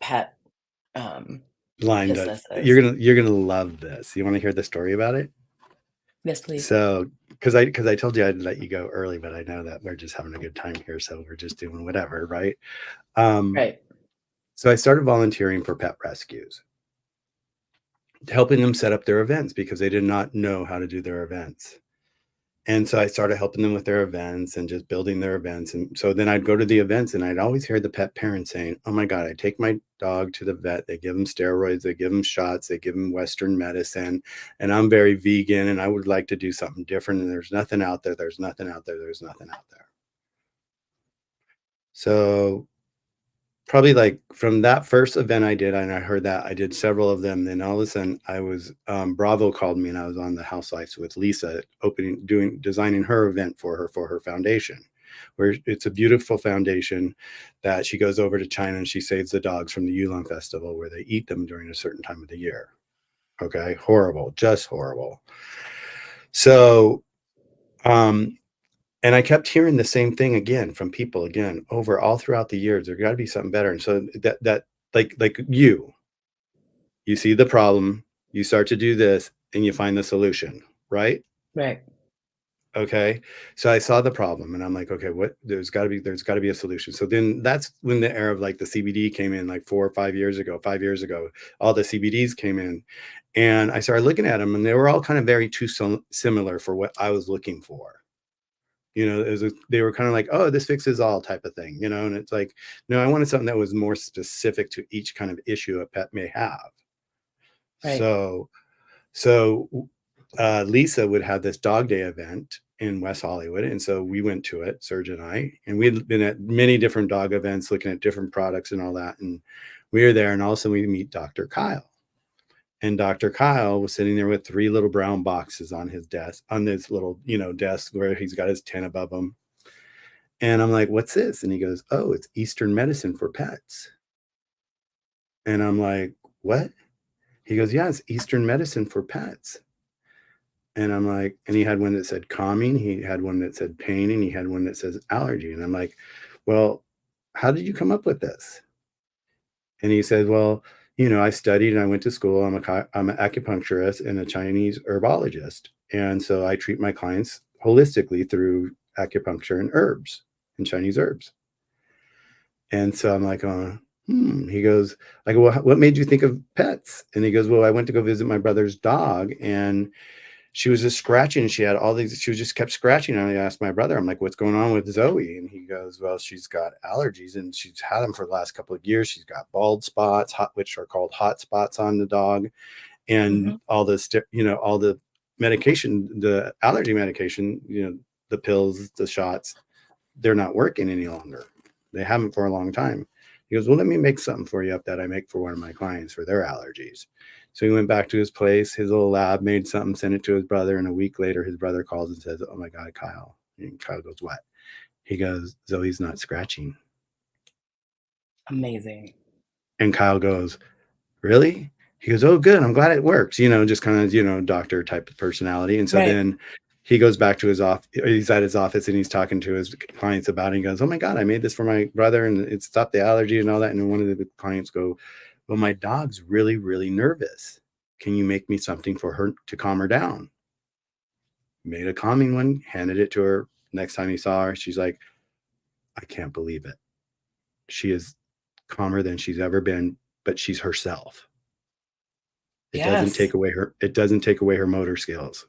pet Line does. business is. You're gonna love this. You want to hear the story about it? Yes, please. So, because I told you I'd let you go early, but I know that we're just having a good time here, so we're just doing whatever, right? Um, Right, so I started volunteering for pet rescues, helping them set up their events because they did not know how to do their events. And so I started helping them with their events and just building their events. And so then I'd go to the events and I'd always hear the pet parents saying, oh my God, I take my dog to the vet. They give him steroids, they give him shots, they give him Western medicine. And I'm very vegan and I would like to do something different. And there's nothing out there. There's nothing out there. There's nothing out there. So probably like from that first event I did, and I heard that I did several of them. Then all of a sudden, I was Bravo called me, and I was on the Housewives with Lisa, designing her event for her foundation, where it's a beautiful foundation that she goes over to China and she saves the dogs from the Yulin Festival, where they eat them during a certain time of the year. Okay, horrible, just horrible. So, um, and I kept hearing the same thing again from people again over all throughout the years. There got to be something better. And so that like you see the problem, you start to do this, and you find the solution, right? right, Okay. So I saw the problem, and I'm like, okay, what? There's got to be a solution. So then that's when the era of like the CBD came in, like 4 or 5 years ago. 5 years ago, all the CBDs came in, and I started looking at them, and they were all kind of very too similar for what I was looking for. They were kind of like, oh, this fixes all type of thing, and it's like, no, I wanted something that was more specific to each kind of issue a pet may have. right. So so Lisa would have this dog day event in West Hollywood, and so we went to it, Serge and I, and we'd been at many different dog events looking at different products and all that, and we were there, and all of a sudden we meet Dr. Kyle. And Dr. Kyle was sitting there with three little brown boxes on his desk, on this little, desk where he's got his tin above him. And I'm like, what's this? And he goes, oh, it's Eastern medicine for pets. And I'm like, what? He goes, yeah, it's Eastern medicine for pets. And I'm like, and he had one that said calming, he had one that said pain, and he had one that says allergy. And I'm like, well, how did you come up with this? And he said, well, I studied and I went to school. I'm an acupuncturist and a Chinese herbologist. And so I treat my clients holistically through acupuncture and herbs and Chinese herbs. And so I'm like, He goes, I go, well, what made you think of pets? And he goes, well, I went to go visit my brother's dog, and she was just scratching. She had all these, she was just kept scratching. And I asked my brother, I'm like, what's going on with Zoe? And he goes, well, she's got allergies and she's had them for the last couple of years. She's got bald spots, which are called hot spots on the dog. And Hmm. all all the medication, the allergy medication, the pills, the shots, they're not working any longer. They haven't for a long time. He goes, well, let me make something for you up that I make for one of my clients for their allergies. So he went back to his place, his little lab, made something, sent it to his brother. And a week later, his brother calls and says, oh my God, Kyle. And Kyle goes, what? He goes, Zoe's not scratching. Amazing. And Kyle goes, really? He goes, oh, good. I'm glad it works. Just kind of, doctor type of personality. And so Right. then he goes back to his office. He's at his office and he's talking to his clients about it. He goes, oh my God, I made this for my brother and it stopped the allergy and all that. And then one of the clients go, well, my dog's really, really nervous. Can you make me something for her to calm her down? Made a calming one, handed it to her. Next time he saw her, she's like, I can't believe it. She is calmer than she's ever been, but she's herself. It doesn't Yes. take away her motor skills.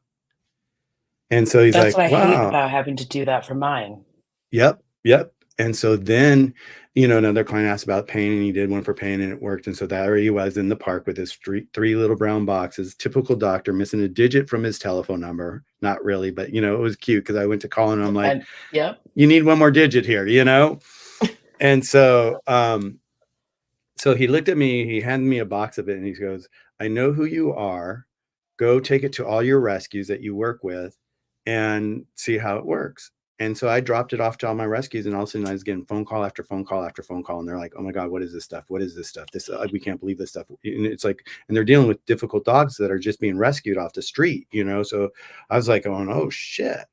And so he's That's like, what I hate wow. about having to do that for mine. Yep, yep. And so then, another client asked about pain, and he did one for pain, and it worked. And so there he was in the park with his three little brown boxes, typical doctor, missing a digit from his telephone number. Not really, but it was cute because I went to call him and I'm like, And yep. you need one more digit here, And so he looked at me, he handed me a box of it, and he goes, I know who you are. Go take it to all your rescues that you work with and see how it works. And so I dropped it off to all my rescues, and all of a sudden I was getting phone call after phone call after phone call. And they're like, oh my God, what is this stuff? What is this stuff? We can't believe this stuff. And it's like, and they're dealing with difficult dogs that are just being rescued off the street, So I was like, oh shit,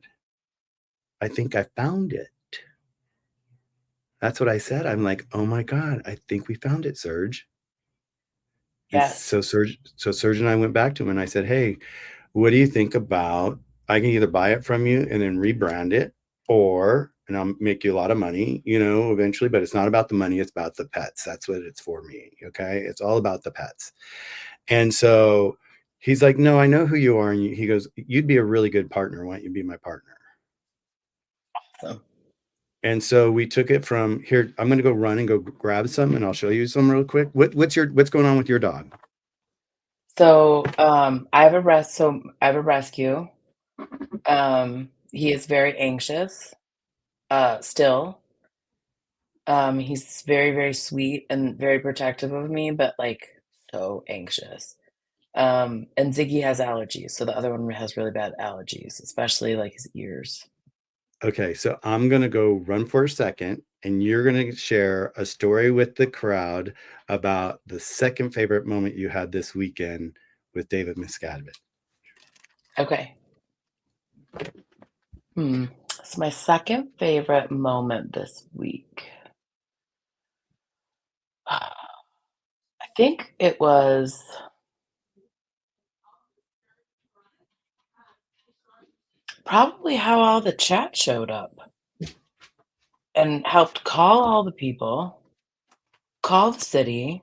I think I found it. That's what I said. I'm like, oh my God, I think we found it, Serge. And Yes. so Serge and I went back to him and I said, hey, what do you think about, I can either buy it from you and then rebrand it, and I'll make you a lot of money, eventually, but it's not about the money. It's about the pets. That's what it's for me. Okay. It's all about the pets. And so he's like, no, I know who you are. And he goes, you'd be a really good partner. Why don't you be my partner? So, And so we took it from here. I'm going to go run and go grab some, and I'll show you some real quick. What's going on with your dog? I have a rescue. He is very anxious, still. He's very, very sweet and very protective of me, but, like, so anxious. And Ziggy has allergies, so the other one has really bad allergies, especially, like, his ears. Okay, so I'm going to go run for a second, and you're going to share a story with the crowd about the second favorite moment you had this weekend with David Miscavige. Okay. It's my second favorite moment this week. I think it was probably how all the chat showed up and helped call all the people, call the city,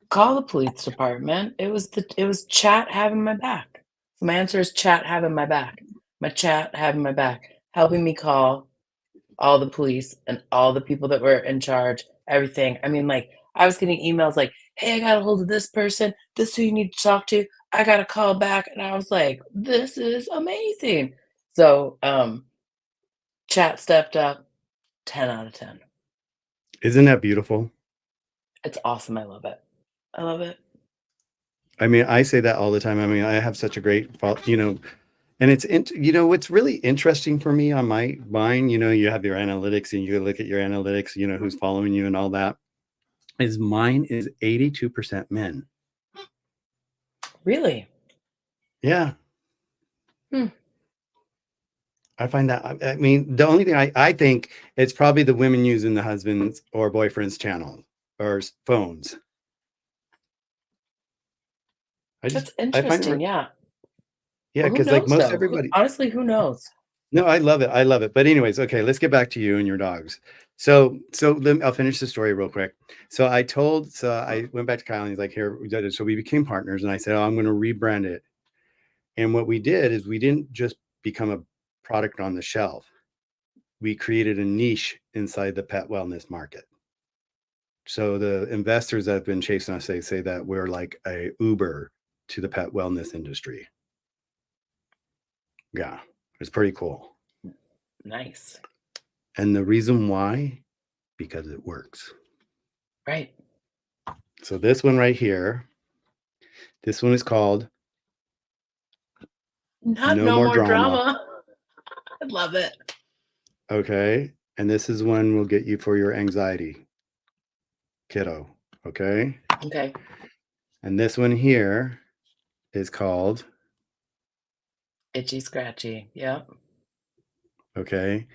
call the police department. It was chat having my back. So my answer is chat having my back. My chat having my back, helping me call all the police and all the people that were in charge, everything. I mean, like, I was getting emails like, "Hey, I got a hold of this person. This is who you need to talk to. I got a call back." And I was like, "This is amazing." So, chat stepped up, 10 out of 10. Isn't that beautiful? It's awesome. I love it. I love it. I mean, I say that all the time. I mean, I have such a great, and what's really interesting for me on my mine, you have your analytics and you look at your analytics, who's following you and all that, is mine is 82% men. Really? Yeah. Hmm. I find that, I mean, the only thing I think it's probably the women using the husband's or boyfriend's channel or phones. That's I find interesting. it, Yeah. yeah, Well, who because like knows most though? everybody, Honestly, who knows? no, I love it. I love it. But anyways, okay, let's get back to you and your dogs. So I'll finish the story real quick. So I went back to Kyle and he's like, here, we did it. So we became partners and I said, oh, I'm going to rebrand it. And what we did is we didn't just become a product on the shelf. We created a niche inside the pet wellness market. So the investors that have been chasing us, they say that we're like a Uber to the pet wellness industry. Yeah, it's pretty cool. Nice. And the reason why, because it works. Right. So this one right here, this one is called Not No no More more Drama. drama. I love it. Okay. And this is one will get you for your anxiety, kiddo. Okay. Okay. And this one here is called, Itchy scratchy. Yep. okay.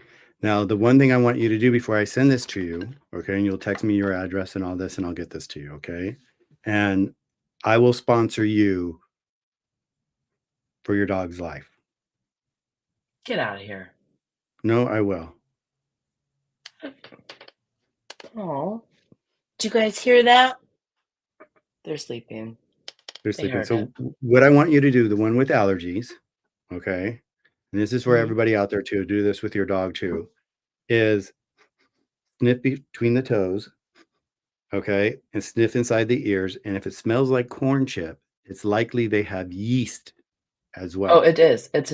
Now, the one thing I want you to do before I send this to you, okay, and you'll text me your address and all this, and I'll get this to you, okay? And I will sponsor you for your dog's life. Get out of here. No, I will. Oh. Did you guys hear that? They're sleeping. They're They sleeping. heard So it. what I want you to do, the one with allergies, okay? and this is for Mhm. everybody out there too, do this with your dog too, is sniff between the toes, okay, and sniff inside the ears, and if it smells like corn chip, it's likely they have yeast as Oh, well. it is. It's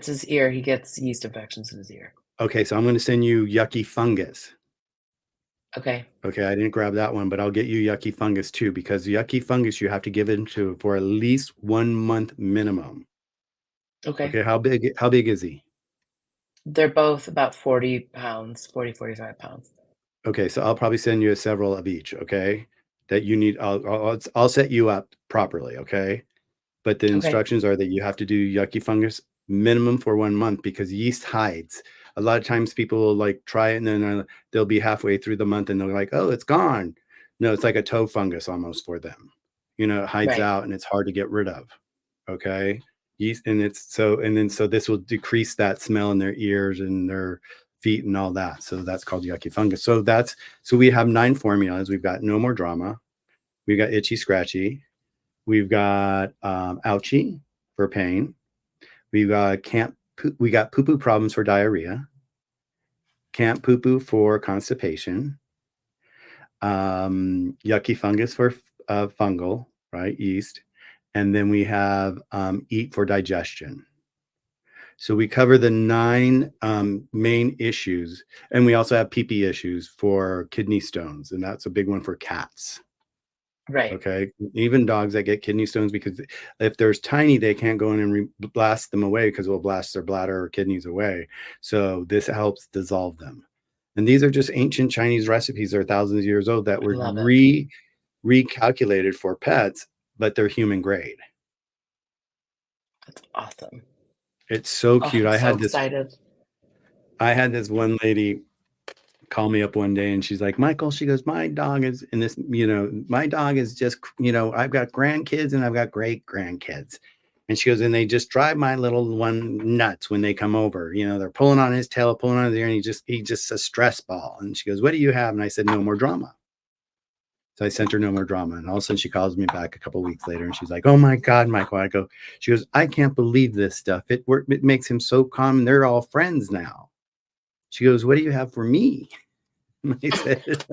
his ear. He gets yeast infections in his ear. Okay, so I'm gonna send you yucky fungus. Okay. Okay, I didn't grab that one, but I'll get you yucky fungus too, because yucky fungus you have to give it to for at least 1 month minimum. Okay. Okay, how big is he? They're both about 40 pounds, 40, 45 pounds. Okay, so I'll probably send you several of each, okay? That you need I'll set you up properly, okay? But the Okay. instructions are that you have to do yucky fungus minimum for 1 month because yeast hides. A lot of times people will, like, try it and then, they'll be halfway through the month and they're like, "Oh, it's gone." No, it's like a toe fungus almost for them. It hides Right. out and it's hard to get rid of, okay? Yeast and it's so and then so this will decrease that smell in their ears and their feet and all that. So that's called yucky fungus. So we have 9 formulas. We've got no more drama. We've got itchy scratchy. We've got ouchie for pain. We've got can't poop. We got poo poo problems for diarrhea. Can't poo poo for constipation. Yucky fungus for fungal, right? Yeast. And then we have eat for digestion. So we cover the 9 main issues. And we also have PP issues for kidney stones. And that's a big one for cats. Right. Okay, even dogs that get kidney stones because if there's tiny, they can't go in and blast them away because it will blast their bladder or kidneys away. So this helps dissolve them. And these are just ancient Chinese recipes that are thousands of years old that I were love it. recalculated for pets, but they're human grade. That's awesome. It's so Oh, cute. I'm I so had this excited. I had this one lady call me up one day and she's like, Michael, she goes, my dog is in this, my dog is just, I've got grandkids and I've got great grandkids. And she goes, and they just drive my little one nuts when they come over. They're pulling on his tail, pulling on his ear, and he just a stress ball. And she goes, what do you have? And I said, no more drama. So I sent her no more drama. And all of a sudden she calls me back a couple of weeks later and she's like, oh my God, Michael. I go, she goes, I can't believe this stuff. It makes him so calm. And they're all friends now. She goes, what do you have for me? I said,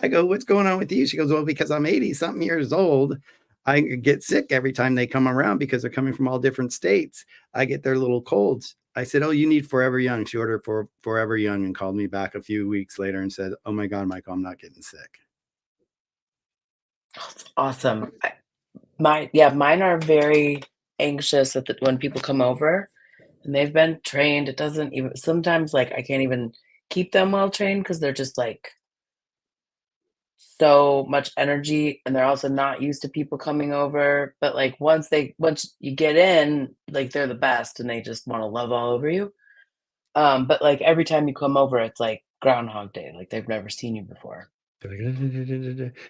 I go, what's going on with you? She goes, well, because I'm 80 something years old, I get sick every time they come around because they're coming from all different states. I get their little colds. I said, oh, you need Forever Young. She ordered for Forever Young and called me back a few weeks later and said, oh my God, Michael, I'm not getting sick. Oh, it's awesome. Mine are very anxious when people come over and they've been trained. It doesn't even sometimes like I can't even keep them well trained because they're just like so much energy and they're also not used to people coming over. But like once you get in, like they're the best and they just want to love all over you. But like every time you come over, it's like Groundhog Day. Like they've never seen you before.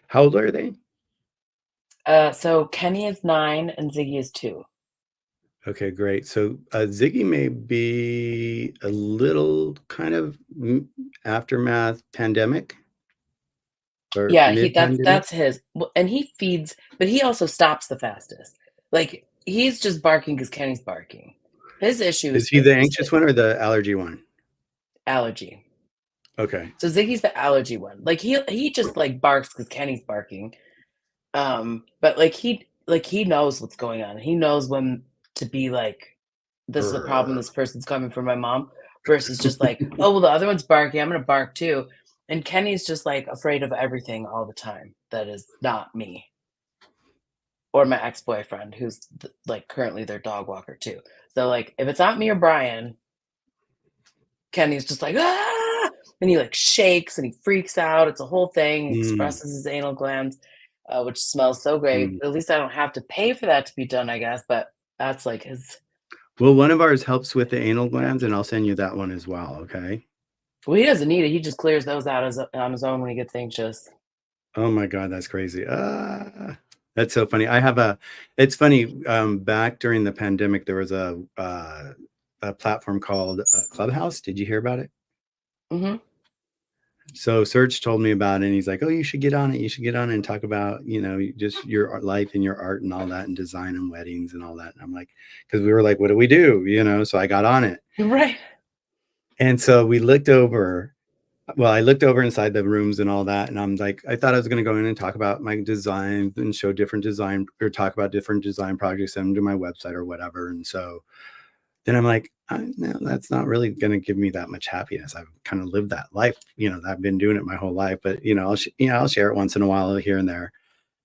How old are they? So Kenny is 9 and Ziggy is 2. Okay, great. So Ziggy may be a little kind of aftermath pandemic or Yeah, he mid pandemic. that's his and he feeds, but he also stops the fastest. Like, he's just barking because Kenny's barking. His issue Is is he the is anxious one or the allergy one? allergy. Okay. So Ziggy's the allergy one. Like, he just, like, barks because Kenny's barking. But, he knows what's going on. He knows when to be like, "This is a problem, Brr. this person's coming from my mom," versus just like, "Oh, well, the other one's barking, I'm gonna bark too." And Kenny's just, like, afraid of everything all the time that is not me. Or my ex-boyfriend who's like currently their dog walker too. So like if it's not me or Brian, Kenny's just like ah, and he like shakes and he freaks out. It's a whole thing. He Mm, expresses his anal glands, which smells so great. mm. At least I don't have to pay for that to be done, I guess. But that's like his. Well, one of ours helps with the anal glands, and I'll send you that one as well, okay? Well, he doesn't need it. He just clears those out on his own when he gets anxious. Oh my god, that's crazy. That's so funny. It's funny, back during the pandemic, there was a platform called, Clubhouse. Did you hear about it? Hmm. So Serge told me about it, and he's like, "Oh, you should get on it. You should get on it and talk about, just your life and your art and all that, and design and weddings and all that." And I'm like, because we were like, "What do we do?" So I got on it, Right. and so we looked over. Well, I looked over inside the rooms and all that, and I'm like, I thought I was going to go in and talk about my design and show different design or talk about different design projects, send them to my website or whatever. And so then I'm like, no, that's not really going to give me that much happiness. I've kind of lived that life, I've been doing it my whole life, but I'll share it once in a while here and there.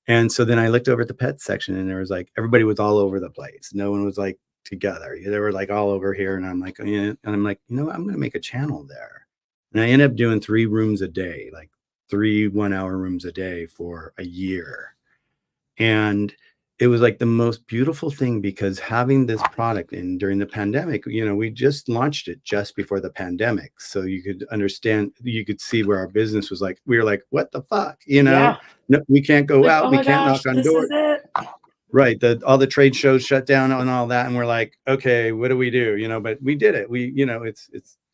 And so then I looked over at the pets section, and there was like everybody was all over the place. No one was like together. They were like all over here, and I'm like, yeah. And I'm like, I'm going to make a channel there. And I ended up doing 3 rooms a day, like 3 1-hour rooms a day for a year. And it was like the most beautiful thing, because having this product in during the pandemic, we just launched it just before the pandemic. So you could understand, you could see where our business was like, we were like, what the fuck? Yeah. No, we can't go Like, out, oh we my can't knock gosh, on this doors. is it. Right. All the trade shows shut down and all that. And we're like, okay, what do we do? But we did it.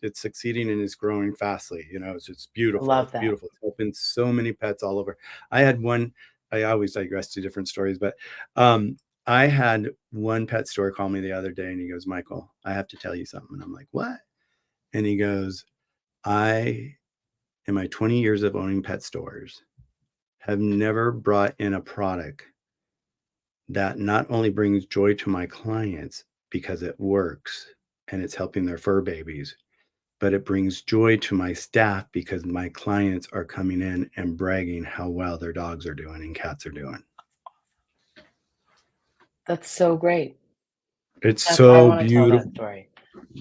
It's succeeding and it's growing fastly. It's beautiful. Love It's that. beautiful. It's opened so many pets all over. I had one, I always digress to different stories, but um, I had one pet store call me the other day, and he goes, Michael, I have to tell you something. And I'm like, what? And he goes, I, in my 20 years of owning pet stores, have never brought in a product that not only brings joy to my clients because it works and it's helping their fur babies, but it brings joy to my staff because my clients are coming in and bragging how well their dogs are doing and cats are doing. That's so great. It's I so wanna tell that beautiful. story.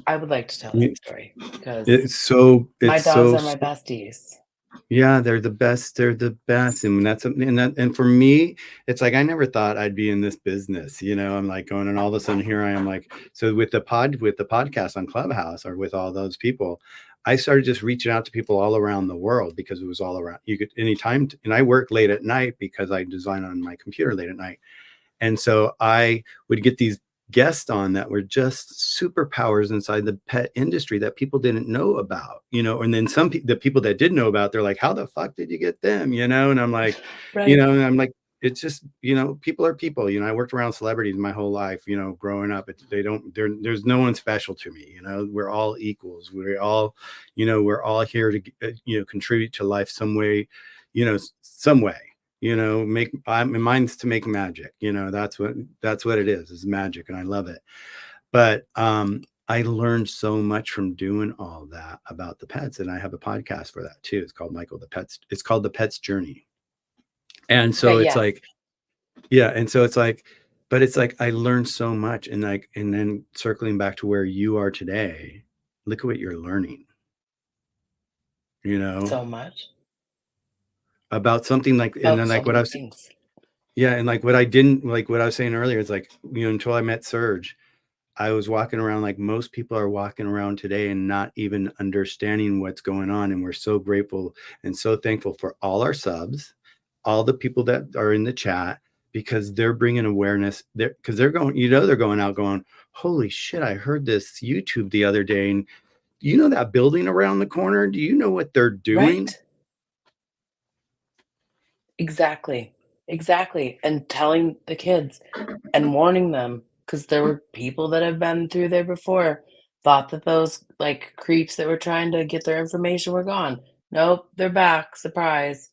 I would like to tell that It- story because It's so, my it's dogs so, are my besties. yeah, they're the best. They're the best. And that's something, and for me, it's like I never thought I'd be in this business. I'm like going, and all of a sudden here I am, like, so with the podcast on Clubhouse, or with all those people, I started just reaching out to people all around the world, because it was all around. You could anytime, and I work late at night because I design on my computer late at night. And so I would get these guests on that were just superpowers inside the pet industry that people didn't know about, and then the people that did know about, they're like, how the fuck did you get them? And I'm like, Right. and I'm like, it's just, people are people. I worked around celebrities my whole life, growing up. There's no one special to me. We're all equals. We're all here to, contribute to life some way, some way, make mine's to make magic. That's what it is magic, and I love it. But I learned so much from doing all that about the pets, and I have a podcast for that too. It's called The Pet's Journey. And Okay, so it's yeah. like, yeah, and so it's like, but it's like I learned so much, and like, and then circling back to where you are today, look at what you're learning, you know So much about something like, and about then so like what many I was, things. yeah, and like what I didn't, like what I was saying earlier, is like, until I met Serge, I was walking around like most people are walking around today, and not even understanding what's going on. And we're so grateful and so thankful for all our subs, all the people that are in the chat, because they're bringing awareness there, because they're going, they're going out going, holy shit, I heard this YouTube the other day. And that building around the corner, do you know what they're doing? Right. Exactly. Exactly. And telling the kids and warning them, because there were people that have been through there before, thought that those, like, creeps that were trying to get their information were gone. Nope, they're back, surprise.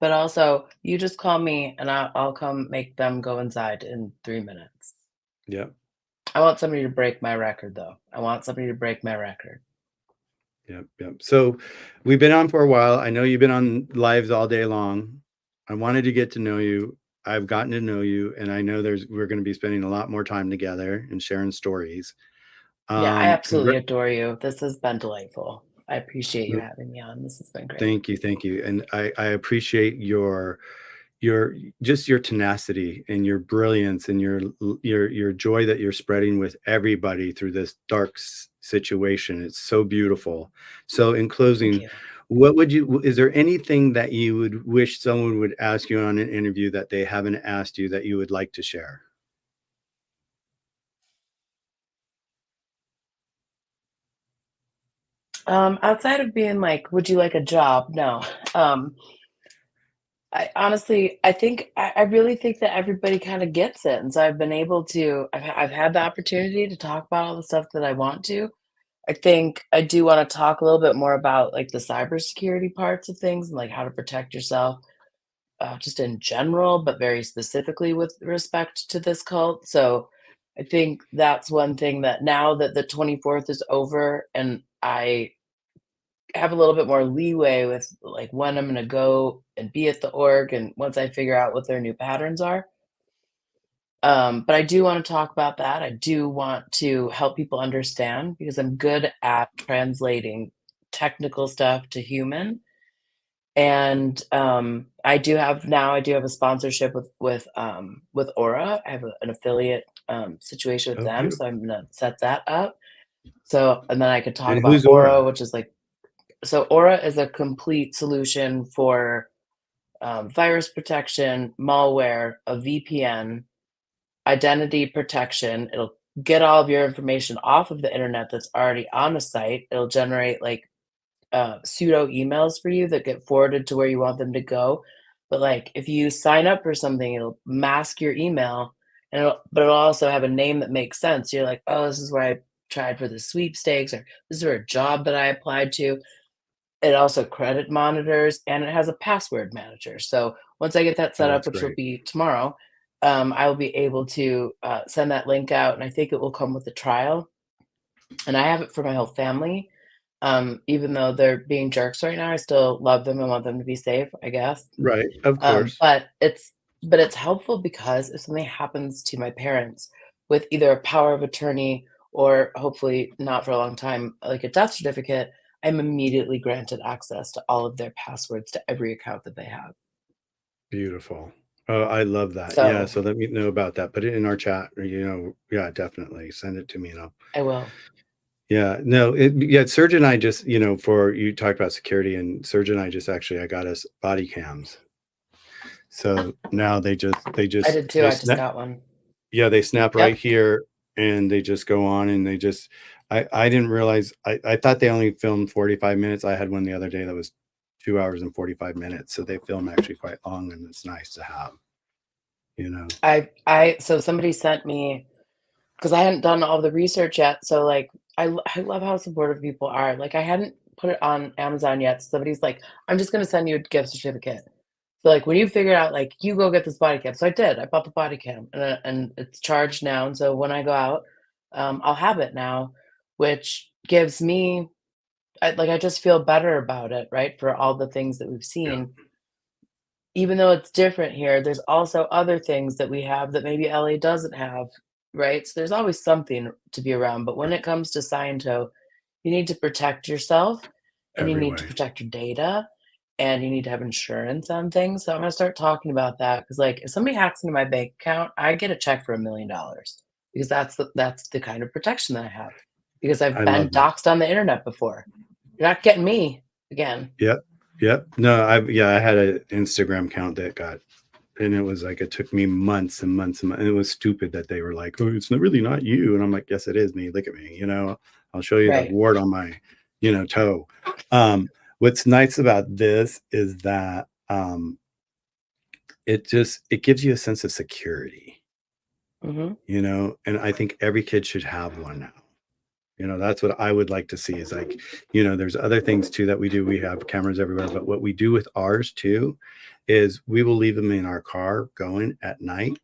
But also, you just call me and I'll come make them go inside in 3 minutes. Yeah. I want somebody to break my record, though. I want somebody to break my record. Yep, yep. So we've been on for a while. I know you've been on lives all day long. I wanted to get to know you. I've gotten to know you, and I know we're going to be spending a lot more time together and sharing stories. Yeah, I absolutely Congrat adore you. This has been delightful. I appreciate you having me on. This has been great. Thank you, and I appreciate your just your tenacity and your brilliance and your joy that you're spreading with everybody through this dark situation. It's so beautiful. So in Thank closing, you. is there anything that you would wish someone would ask you on an interview that they haven't asked you that you would like to share? Outside of being like, "Would you like a job?" No. Um, I honestly, I really think that everybody kinda gets it, and so I've been able to I've had the opportunity to talk about all the stuff that I want to. I think I do wanna talk a little bit more about, like, the cybersecurity parts of things and, like, how to protect yourself, just in general, but very specifically with respect to this cult. So, I think that's one thing that now that the 24th is over and I have a little bit more leeway with, like, when I'm gonna go and be at the org and once I figure out what their new patterns are. But I do wanna talk about that. I do want to help people understand because I'm good at translating technical stuff to human. And, I do have a sponsorship with Aura. I have an affiliate, situation with Oh, them, so beautiful. I'm gonna set that up. So and then I could talk And about who's Aura, Aura? which is like so Aura is a complete solution for, virus protection, malware, a VPN, identity protection. It'll get all of your information off of the internet that's already on a site. It'll generate, like, pseudo emails for you that get forwarded to where you want them to go. But, like, if you sign up for something, it'll mask your email, and it'll also have a name that makes sense. You're like, "Oh, this is where I tried for the sweepstakes," or, "This is for a job that I applied to." It also credit monitors, and it has a password manager. So once I get that Oh, set up, that's which will great. be tomorrow, I will be able to, send that link out, and I think it will come with a trial, and I have it for my whole family. Even though they're being jerks right now, I still love them and want them to be safe, I guess. Right, of Um, course. but it's but it's helpful because if something happens to my parents with either a power of attorney or hopefully not for a long time, like a death certificate, I'm immediately granted access to all of their passwords to every account that they have. Beautiful. Oh, I love that. Yeah, So so let me know about that. Put it in our chat, or, yeah, definitely send it to me and I'll I will. yeah, no, yeah, Serge and I just, for you talked about security and Serge and I just actually I got us body cams. So now I did too. they I just snap got one. yeah, they snap right Yep. here and they just go on and they just I didn't realize I thought they only filmed 45 minutes. I had one the other day that was 2 hours and 45 minutes. So they film actually quite long and it's nice to have, you know. I so somebody sent me because I hadn't done all the research yet. So like I love how supportive people are. Like I hadn't put it on Amazon yet. Somebody's like, I'm just gonna send you a gift certificate. So like when you figure out like you go get this body cam. So I did. I bought the body cam and it's charged now. And so when I go out, I'll have it now, which gives me I just feel better about it, right? For all the things that we've Yeah, seen. Even though it's different here, there's also other things that we have that maybe LA doesn't have, right? So there's always something to be around, but when it comes to Sciento, you need to protect yourself, and you every need to way. protect your data, and you need to have insurance on things, so I'm gonna start talking about that because, like, if somebody hacks into my bank account, I get a check for $1,000,000 because that's the kind of protection that I have, because I've I been love that. doxxed on the internet before. You're not getting me again. Yep. Yep. No, I had an Instagram account that got and it was like it took me months and months and months. And it was stupid that they were like, "Oh, it's really not you." And I'm like, "Yes, it is me. Look at me. I'll show you the Right. wart on my, toe." What's nice about this is that it gives you a sense of security, Mhm. and I think every kid should have one now. That's what I would like to see is like, there's other things too that we do. We have cameras everywhere, but what we do with ours too is we will leave them in our car going at night.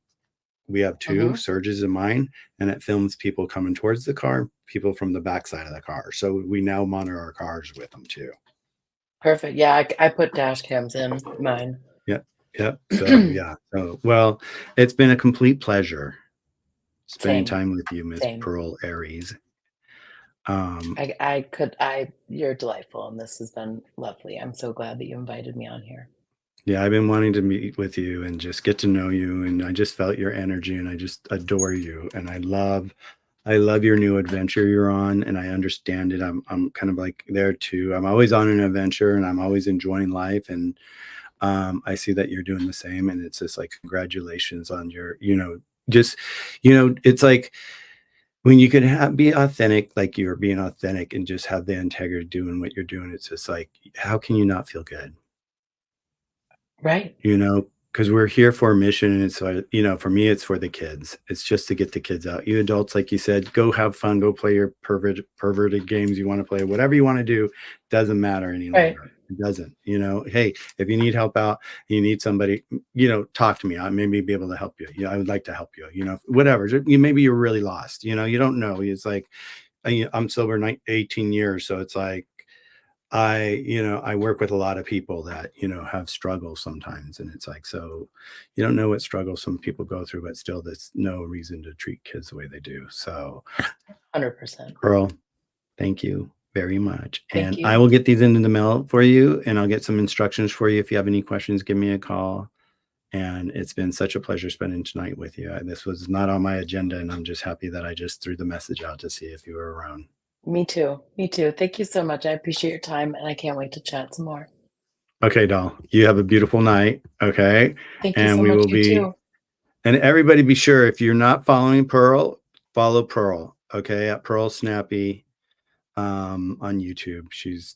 We have two Mhm. surges in mine, and it films people coming towards the car, people from the backside of the car. So we now monitor our cars with them too. Perfect. Yeah, I put dash cams in mine. Yep. Yep. So yeah. So well, it's been a complete pleasure spending Same, time with you, Miss same. Pearl Aries. Um, I you're delightful, and this has been lovely. I'm so glad that you invited me on here. Yeah, I've been wanting to meet with you and just get to know you, and I just felt your energy and I just adore you, and I love your new adventure you're on, and I understand it. I'm kind of like there too. I'm always on an adventure and I'm always enjoying life, and I see that you're doing the same, and it's just like congratulations on your, just, it's like when you can be authentic, like you're being authentic, and just have the integrity doing what you're doing, it's just like, how can you not feel good? Right. Because we're here for a mission, and it's like, for me, it's for the kids. It's just to get the kids out. You adults, like you said, go have fun, go play your perverted games you want to play, whatever you want to do, doesn't matter any Right. longer. It doesn't. Hey, if you need help out, you need somebody, talk to me. I maybe be able to help you. I would like to help you. Whatever. Maybe you're really lost. You don't know. It's like I'm sober 18 years, so it's like I work with a lot of people that, have struggles sometimes. And it's like, so you don't know what struggles some people go through, but still there's no reason to treat kids the way they do. So, 100%. Pearl, thank you very much. Thank And I you. will get these into the mail for you, and I'll get some instructions for you. If you have any questions, give me a call. And it's been such a pleasure spending tonight with you. This was not on my agenda, and I'm just happy that I just threw the message out to see if you were around. Me too. Me too. Thank you so much. I appreciate your time, and I can't wait to chat some more. Okay, doll. You have a beautiful night. Okay. Thank you And so we much. will You be, too. and everybody be sure, if you're not following Pearl, follow Pearl. Okay. At Pearl Snappy on YouTube. She's,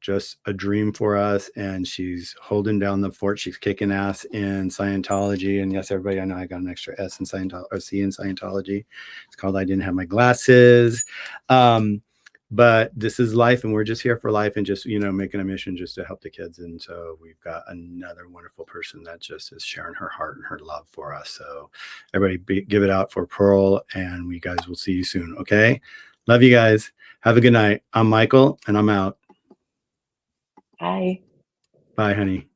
just a dream for us, and she's holding down the fort. She's kicking ass in Scientology. And yes, everybody, I know I got an extra S in Scientology, or C in Scientology. It's called I Didn't Have My Glasses. But this is life, and we're just here for life, and just, making a mission just to help the kids. And so we've got another wonderful person that just is sharing her heart and her love for us. So everybody give it out for Pearl, and we guys will see you soon. Okay. Love you guys. Have a good night. I'm Michael, and I'm out. Bye. Bye, honey.